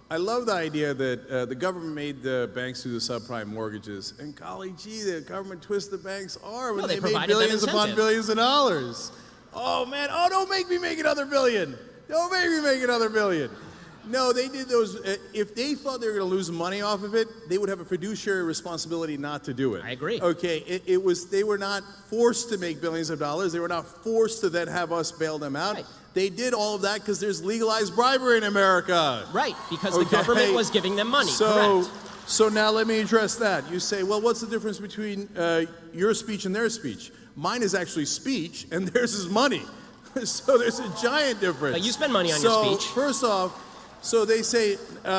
I love the idea that the government made the banks do the subprime mortgages, and golly gee, the government twists the banks' arm when they made billions upon billions of dollars. Oh man, don't make me make another billion. Don't make me make another billion. No, they did those. If they thought they were going to lose money off of it, they would have a fiduciary responsibility not to do it. I agree. Okay, they were not forced to make billions of dollars. They were not forced to then have us bail them out. Right. They did all of that because there's legalized bribery in America. Right, because the government was giving them money. Correct. So now let me address that. You say, well, what's the difference between your speech and their speech? Mine is actually speech, and theirs is money. So there's a giant difference. But you spend money on your speech. First off, so they say,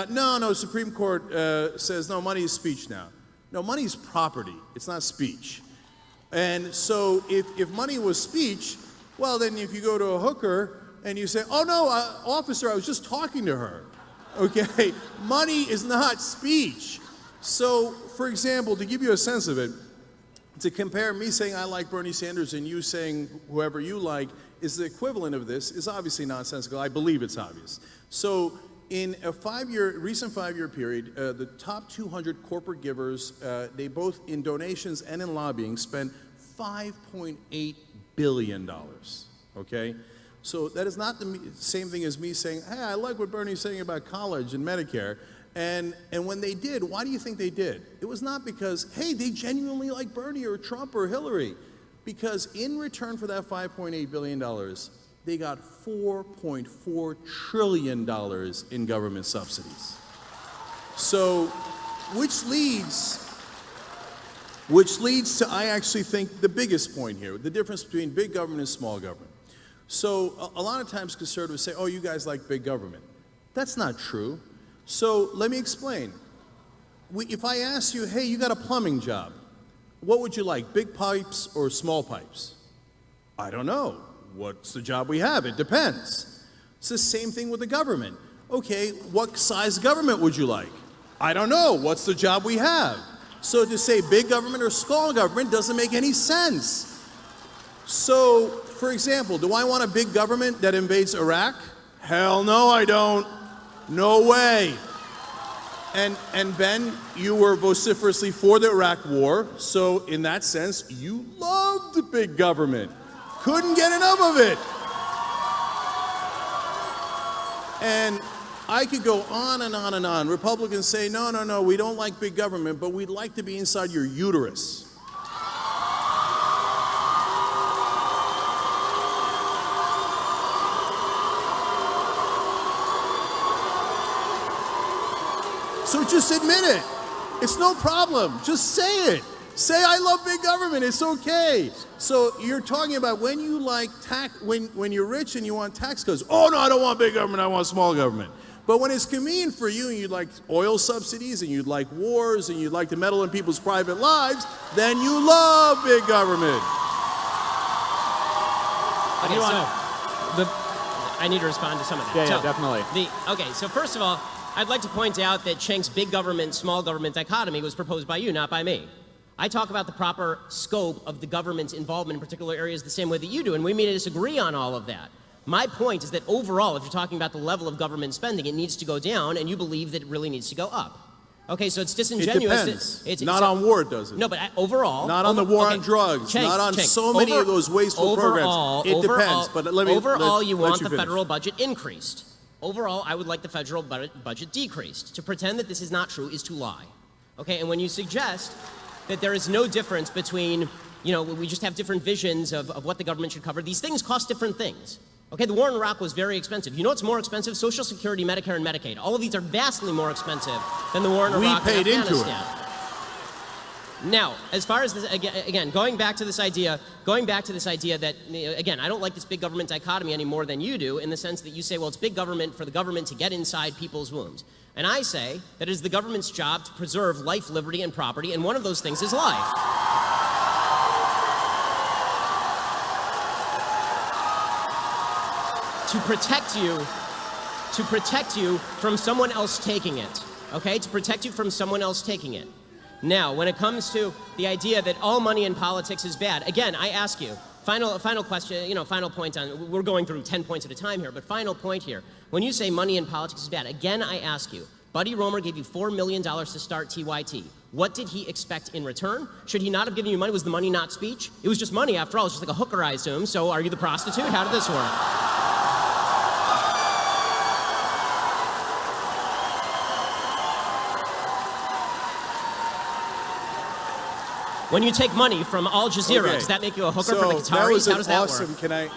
no, Supreme Court says, no, money is speech now. No, money is property. It's not speech. And so if money was speech, well, then if you go to a hooker and you say, oh, no, officer, I was just talking to her. Okay, money is not speech. So, for example, to give you a sense of it, to compare me saying I like Bernie Sanders and you saying whoever you like is the equivalent of this is obviously nonsensical. I believe it's obvious. So in a recent five-year period, the top 200 corporate givers, they both in donations and in lobbying spent $5.8 billion, okay? So that is not the same thing as me saying, hey, I like what Bernie's saying about college and Medicare. And when they did, why do you think they did? It was not because, hey, they genuinely like Bernie or Trump or Hillary. Because in return for that $5.8 billion, they got $4.4 trillion in government subsidies. So, which leads to, I actually think, the biggest point here, the difference between big government and small government. So a lot of times conservatives say, oh, you guys like big government. That's not true. So let me explain. If I ask you, hey, you got a plumbing job, what would you like, big pipes or small pipes? I don't know. What's the job we have? It depends. It's the same thing with the government. Okay, what size government would you like? I don't know. What's the job we have? So to say big government or small government doesn't make any sense. So, for example, do I want a big government that invades Iraq? Hell no, I don't. No way. And Ben, you were vociferously for the Iraq war, so in that sense, you loved big government. Couldn't get enough of it. And I could go on and on and on. Republicans say, no, no, no, we don't like big government, but we'd like to be inside your uterus. So just admit it. It's no problem. Just say it. Say, I love big government. It's okay. So you're talking about when you like when you're rich and you want tax cuts. Oh, no, I don't want big government. I want small government. But when it's convenient for you and you'd like oil subsidies and you'd like wars and you'd like to meddle in people's private lives, then you love big government. Okay, I need to respond to some of that. Yeah, definitely. Okay, so first of all, I'd like to point out that Cenk's big government, small government dichotomy was proposed by you, not by me. I talk about the proper scope of the government's involvement in particular areas the same way that you do, and we may disagree on all of that. My point is that overall, if you're talking about the level of government spending, it needs to go down, and you believe that it really needs to go up. Okay, so it's disingenuous. It depends. Not on war, does it? No, but overall. Not on the war on drugs. Cenk, not on Cenk, so many of those wasteful programs. It depends. But let me. Overall, you want the finish. federal budget increased. Overall, I would like the federal budget decreased. To pretend that this is not true is to lie. Okay, and when you suggest that there is no difference between, we just have different visions of what the government should cover, these things cost different things. Okay, the war in Iraq was very expensive. You know what's more expensive? Social Security, Medicare, and Medicaid. All of these are vastly more expensive than the war in Iraq and Afghanistan. We paid into it. Now, as far as this, again, going back to this idea that, again, I don't like this big government dichotomy any more than you do, in the sense that you say, well, it's big government for the government to get inside people's wombs. And I say that it is the government's job to preserve life, liberty, and property, and one of those things is life. To protect you from someone else taking it. Okay? To protect you from someone else taking it. Now, when it comes to the idea that all money in politics is bad, again, I ask you, final question, final point on, we're going through 10 points at a time here, but final point here. When you say money in politics is bad, again, I ask you, Buddy Roemer gave you $4 million to start TYT. What did he expect in return? Should he not have given you money? Was the money not speech? It was just money, after all. It's just like a hooker, I assume. So are you the prostitute? How did this work? When you take money from Al Jazeera, does that make you a hooker for the Qataris? How does that work?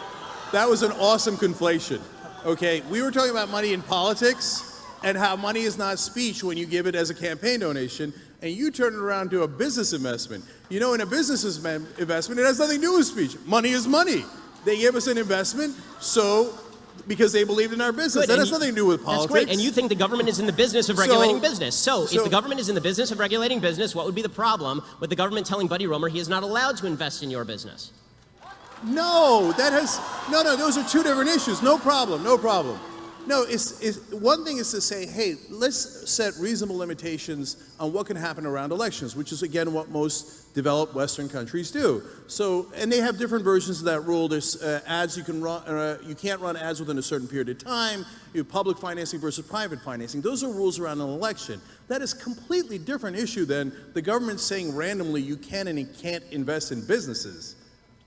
That was an awesome conflation. Okay, we were talking about money in politics and how money is not speech when you give it as a campaign donation, and you turn it around to a business investment. In a business investment, it has nothing to do with speech. Money is money. They gave us an investment, because they believed in our business. That has nothing to do with politics. That's great. And you think the government is in the business of regulating business. So if the government is in the business of regulating business, what would be the problem with the government telling Buddy Roemer he is not allowed to invest in your business? No, those are two different issues. No problem. No, one thing is to say, hey, let's set reasonable limitations on what can happen around elections, which is, again, what most developed Western countries do. So, and they have different versions of that rule. There's ads you can run, you can't run ads within a certain period of time. You have public financing versus private financing. Those are rules around an election. That is a completely different issue than the government saying randomly you can and you can't invest in businesses.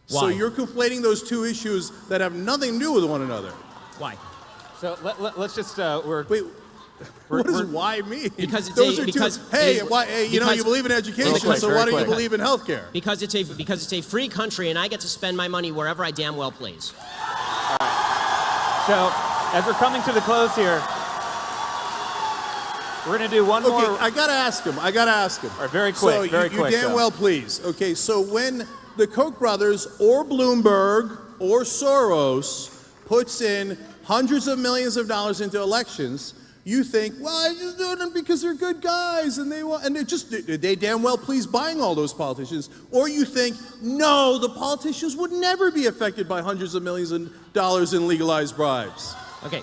Why? So you're conflating those two issues that have nothing to do with one another. Why? So let's just what does why mean? Because it's those a, are because two. Hey, you believe in education, so why don't you believe in healthcare? Because it's a free country, and I get to spend my money wherever I damn well please. All right. So as we're coming to the close here, We're going to do one Okay, more. I gotta ask him. All right, very quick, So very you quick, damn though. well please. Okay, so when the Koch brothers or Bloomberg or Soros puts in hundreds of millions of dollars into elections, you think, well, I just do them because they're good guys and they damn well please buying all those politicians. Or you think, no, the politicians would never be affected by hundreds of millions of dollars in legalized bribes. Okay.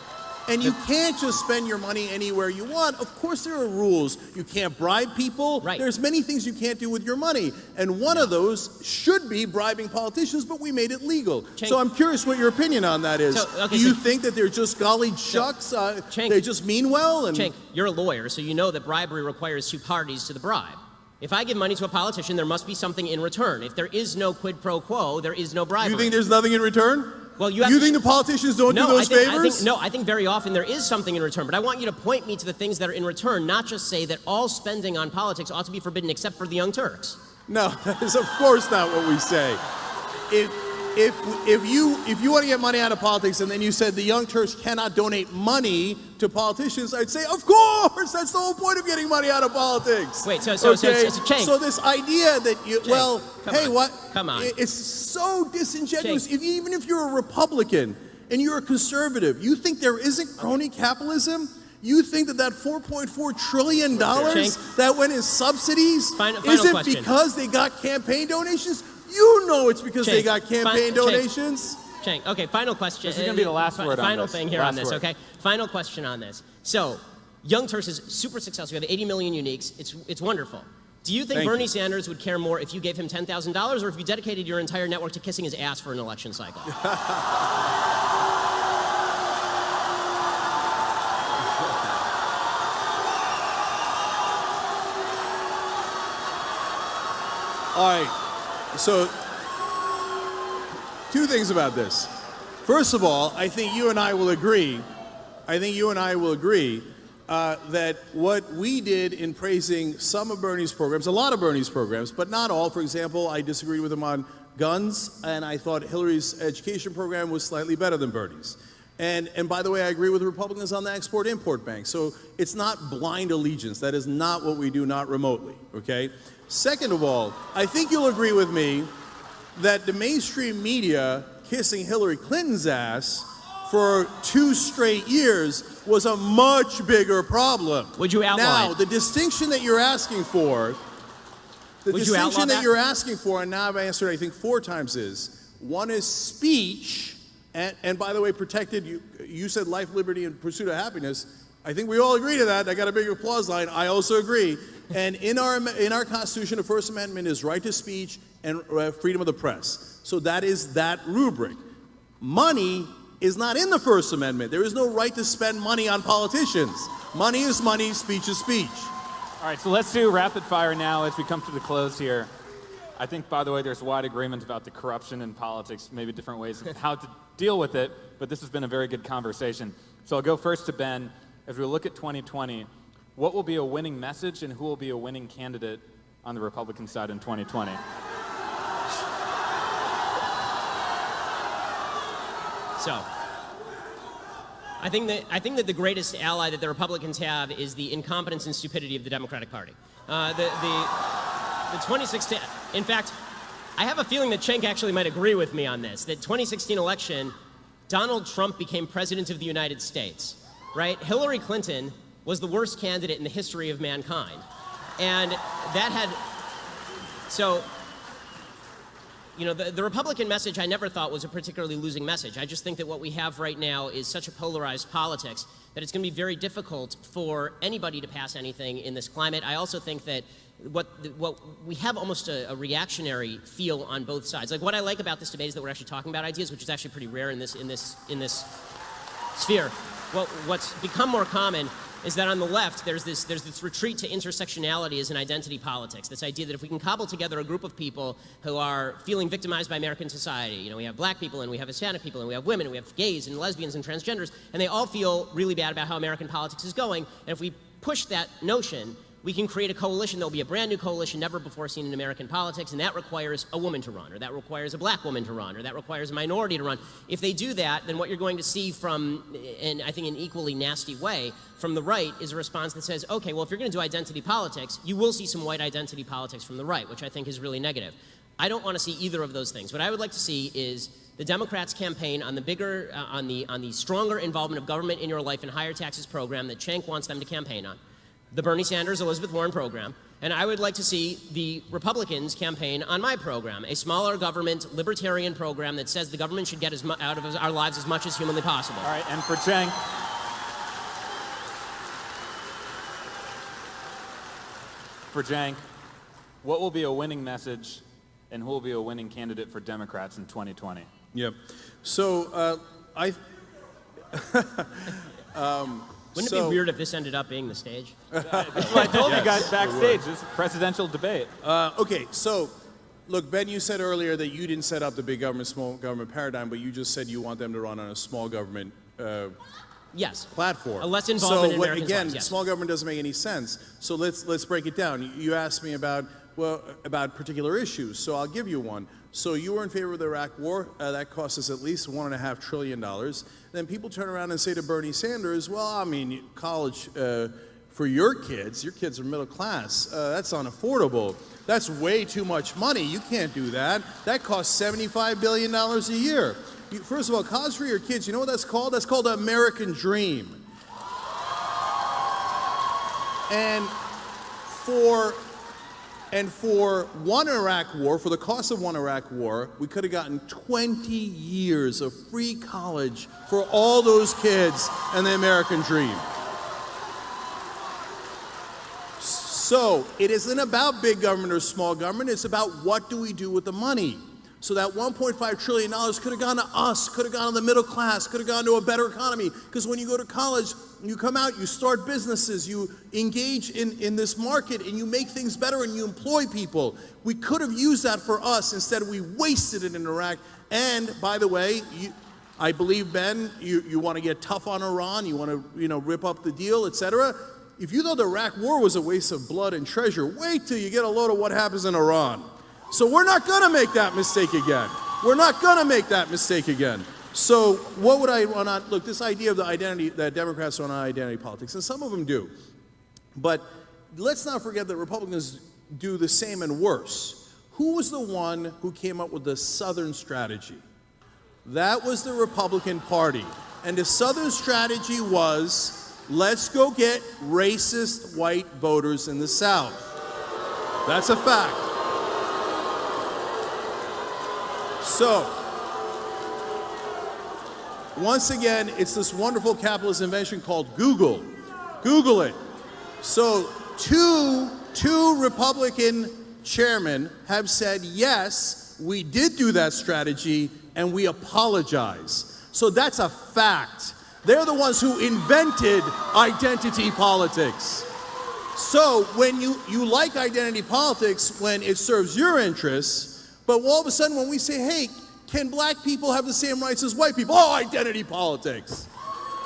And you can't just spend your money anywhere you want. Of course there are rules. You can't bribe people. Right. There's many things you can't do with your money. And one of those should be bribing politicians, but we made it legal. Cenk. So I'm curious what your opinion on that is. Do you think that they're just golly shucks? Cenk. They just mean well? And Cenk, you're a lawyer, so you know that bribery requires two parties to the bribe. If I give money to a politician, there must be something in return. If there is no quid pro quo, there is no bribery. you think there's nothing in return? Well, you have you to think the politicians don't do those favors? I think very often there is something in return, but I want you to point me to the things that are in return, not just say that all spending on politics ought to be forbidden except for the Young Turks. No, that is of course not what we say. If you want to get money out of politics and then you said the Young Turks cannot donate money to politicians, I'd say, of course, that's the whole point of getting money out of politics. Wait, so Cenk. So this idea that you, Cenk, come on. It's so disingenuous. Even if you're a Republican and you're a conservative, you think there isn't crony capitalism? You think that $4.4 trillion that went in subsidies Final isn't question. because they got campaign donations? You know it's because they Cenk, got campaign donations. Cenk, okay, final question. This is going to be the last word on Final this. thing here Last on this, word. okay? Final question on this. So, Young Turks is super successful. We have 80 million uniques. It's wonderful. Do you think Thank Bernie you. Sanders would care more if you gave him $10,000 or if you dedicated your entire network to kissing his ass for an election cycle? All right, so two things about this. First of all, I think you and I will agree that what we did in praising some of Bernie's programs, a lot of Bernie's programs, but not all. For example, I disagreed with him on guns, and I thought Hillary's education program was slightly better than Bernie's. And by the way, I agree with Republicans on the Export-Import Bank. So it's not blind allegiance. That is not what we do, not remotely, okay? Second of all, I think you'll agree with me that the mainstream media kissing Hillary Clinton's ass for 2 straight years was a much bigger problem. Would you outline? Now, the distinction that you're asking for, and now I've answered, I think, 4 times is, one is speech, and by the way, protected, you said life, liberty, and pursuit of happiness. I think we all agree to that. I got a big applause line. I also agree. And in our Constitution, the First Amendment is right to speech and freedom of the press. So that is that rubric. Money is not in the First Amendment. There is no right to spend money on politicians. Money is money, speech is speech. All right, so let's do rapid fire now as we come to the close here. I think, by the way, there's wide agreement about the corruption in politics, maybe different ways of how to deal with it, but this has been a very good conversation. So I'll go first to Ben. As we look at 2020, what will be a winning message and who will be a winning candidate on the Republican side in 2020? So, I think that the greatest ally that the Republicans have is the incompetence and stupidity of the Democratic Party. The 2016, in fact, I have a feeling that Cenk actually might agree with me on this, that 2016 election, Donald Trump became president of the United States, right? Hillary Clinton was the worst candidate in the history of mankind. And that had, so, you know, the Republican message I never thought was a particularly losing message. I just think that what we have right now is such a polarized politics that it's going to be very difficult for anybody to pass anything in this climate. I also think that what we have almost a reactionary feel on both sides. Like what I like about this debate is that we're actually talking about ideas, which is actually pretty rare in this sphere. Well, what's become more common is that on the left, there's this retreat to intersectionality as an identity politics. This idea that if we can cobble together a group of people who are feeling victimized by American society, you know, we have black people and we have Hispanic people and we have women and we have gays and lesbians and transgenders, and they all feel really bad about how American politics is going. And if we push that notion, we can create a coalition that will be a brand new coalition never before seen in American politics, and that requires a woman to run, or that requires a black woman to run, or that requires a minority to run. If they do that, then what you're going to see from, and I think in an equally nasty way, from the right is a response that says, okay, well, if you're going to do identity politics, you will see some white identity politics from the right, which I think is really negative. I don't want to see either of those things. What I would like to see is the Democrats campaign on the bigger, on the stronger involvement of government in your life and higher taxes program that Cenk wants them to campaign on, the Bernie Sanders, Elizabeth Warren program, and I would like to see the Republicans campaign on my program, a smaller government, libertarian program that says the government should get out of our lives as much as humanly possible. All right, and for Cenk, what will be a winning message and who will be a winning candidate for Democrats in 2020? Yep. So Wouldn't it be weird if this ended up being the stage? That's what I told you guys backstage. This is a presidential debate. Okay, so look, Ben, you said earlier that you didn't set up the big government, small government paradigm, but you just said you want them to run on a small government Yes. platform. A less involvement in So Americans' again, lives, yes. small government doesn't make any sense. So let's break it down. You asked me about particular issues, so I'll give you one. So you were in favor of the Iraq War. That cost us at least $1.5 trillion. Then people turn around and say to Bernie Sanders, well, I mean, college for your kids are middle class. That's unaffordable. That's way too much money. You can't do that. That costs $75 billion a year. First of all, college for your kids, you know what that's called? That's called the American dream. And for one Iraq war, for the cost of one Iraq war, we could have gotten 20 years of free college for all those kids and the American dream. So it isn't about big government or small government, it's about what do we do with the money. So that $1.5 trillion could have gone to us, could have gone to the middle class, could have gone to a better economy. Because when you go to college, you come out, you start businesses, you engage in this market, and you make things better, and you employ people. We could have used that for us. Instead, we wasted it in Iraq. And, by the way, I believe, Ben, you want to get tough on Iran, you want to rip up the deal, etc. If you thought the Iraq war was a waste of blood and treasure, wait till you get a load of what happens in Iran. So we're not going to make that mistake again. We're not going to make that mistake again. So what would I run on? Look, this idea of the identity, that Democrats run on identity politics, and some of them do. But let's not forget that Republicans do the same and worse. Who was the one who came up with the Southern strategy? That was the Republican Party. And the Southern strategy was, let's go get racist white voters in the South. That's a fact. So, once again, it's this wonderful capitalist invention called Google. Google it. So, two Republican chairmen have said, yes, we did do that strategy, and we apologize. So that's a fact. They're the ones who invented identity politics. So when you like identity politics when it serves your interests, but all of a sudden when we say, hey, can black people have the same rights as white people? Oh, identity politics.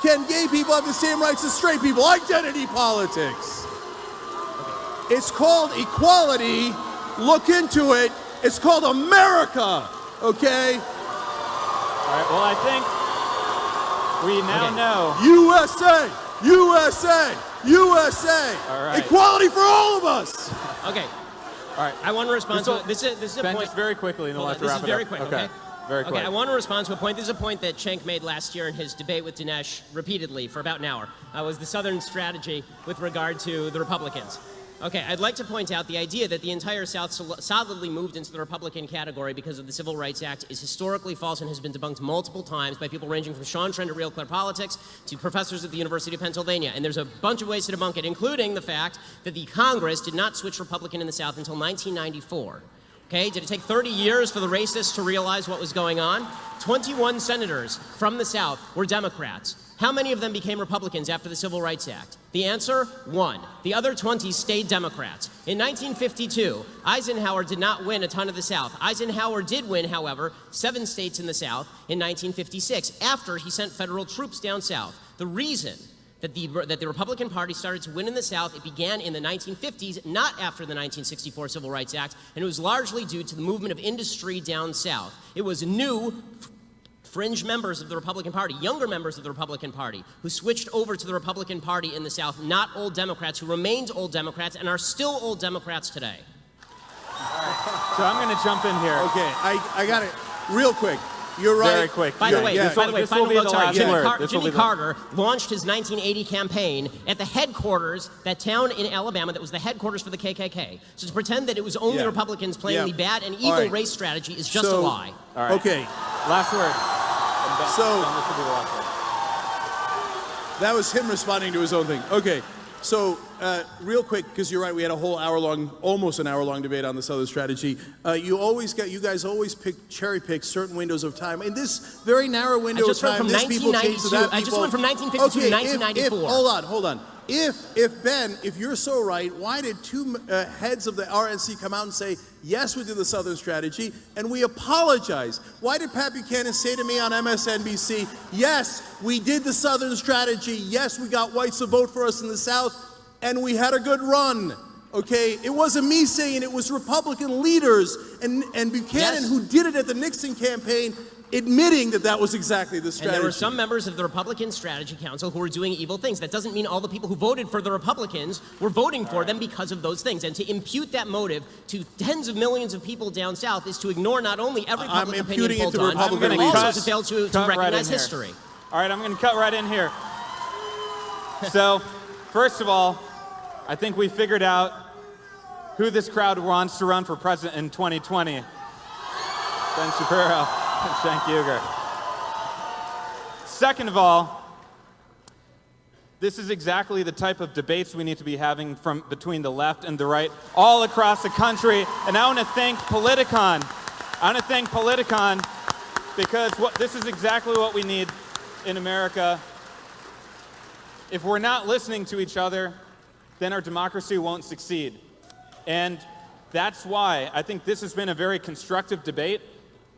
Can gay people have the same rights as straight people? Identity politics. It's called equality. Look into it. It's called America, okay? All right, well, I think we now know. USA! USA! USA! All right. Equality for all of us! Okay. All right. I want to respond to this is a Ben, point. just very quickly, and then we'll have to This wrap is it very up. quick, okay? Very quick. Okay, I want to respond to a point. This is a point that Cenk made last year in his debate with Dinesh repeatedly for about an hour. Was the Southern strategy with regard to the Republicans. Okay, I'd like to point out the idea that the entire South solidly moved into the Republican category because of the Civil Rights Act is historically false and has been debunked multiple times by people ranging from Sean Trent at Real Clear Politics to professors at the University of Pennsylvania. And there's a bunch of ways to debunk it, including the fact that the Congress did not switch Republican in the South until 1994. Okay, did it take 30 years for the racists to realize what was going on? 21 senators from the South were Democrats. How many of them became Republicans after the Civil Rights Act? The answer, 1. The other 20 stayed Democrats. In 1952, Eisenhower did not win a ton of the South. Eisenhower did win, however, 7 states in the South in 1956, after he sent federal troops down south. The reason that the Republican Party started to win in the South. It began in the 1950s, not after the 1964 Civil Rights Act, and it was largely due to the movement of industry down south. It was new fringe members of the Republican Party, younger members of the Republican Party, who switched over to the Republican Party in the South, not old Democrats, who remained old Democrats and are still old Democrats today. So I'm going to jump in here. Okay, I got it. Real quick. You're right. Very quick. By the way, This will be the last word. Jimmy Carter launched his 1980 campaign at the headquarters, that town in Alabama that was the headquarters for the KKK. So to pretend that it was only Republicans playing the bad and evil race strategy is just a lie. All right. Okay. Last word. So This will be the last word. that was him responding to his own thing. Okay. So, real quick, because you're right, we had a whole hour-long, almost an hour-long debate on the Southern strategy. You guys always cherry-pick certain windows of time. In this very narrow window of time, this people change to that. I just went from 1952 to 1994. Hold on. If you're so right, why did two heads of the RNC come out and say, yes, we did the Southern strategy, and we apologize? Why did Pat Buchanan say to me on MSNBC, yes, we did the Southern strategy, yes, we got whites to vote for us in the South, and we had a good run? Okay, it wasn't me saying it was Republican leaders and Buchanan who did it at the Nixon campaign, admitting that that was exactly the strategy. And there were some members of the Republican Strategy Council who were doing evil things. That doesn't mean all the people who voted for the Republicans were voting for them because of those things. And to impute that motive to tens of millions of people down south is to ignore not only every public opinion poll done, but also to fail to recognize history. All right, I'm going to cut right in here. So, first of all, I think we figured out who this crowd wants to run for president in 2020. Ben Shapiro. Cenk Uygur. Second of all, this is exactly the type of debates we need to be having between the left and the right all across the country. And I want to thank Politicon. Because this is exactly what we need in America. If we're not listening to each other, then our democracy won't succeed. And that's why I think this has been a very constructive debate.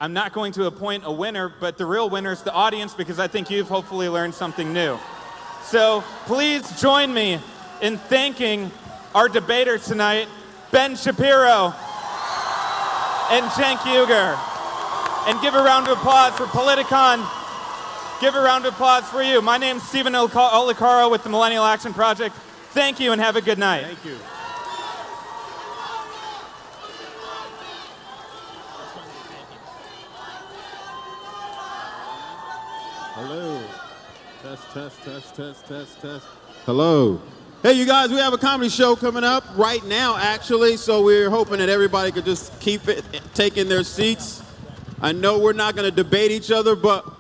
I'm not going to appoint a winner, but the real winner is the audience, because I think you've hopefully learned something new. So please join me in thanking our debaters tonight, Ben Shapiro and Cenk Uygur. And give a round of applause for Politicon. Give a round of applause for you. My name's Stephen Olicaro with the Millennial Action Project. Thank you and have a good night. Thank you. Hello. Test. Hello. Hey, you guys, we have a comedy show coming up right now, actually, so we're hoping that everybody could just keep it, taking their seats. I know we're not going to debate each other, but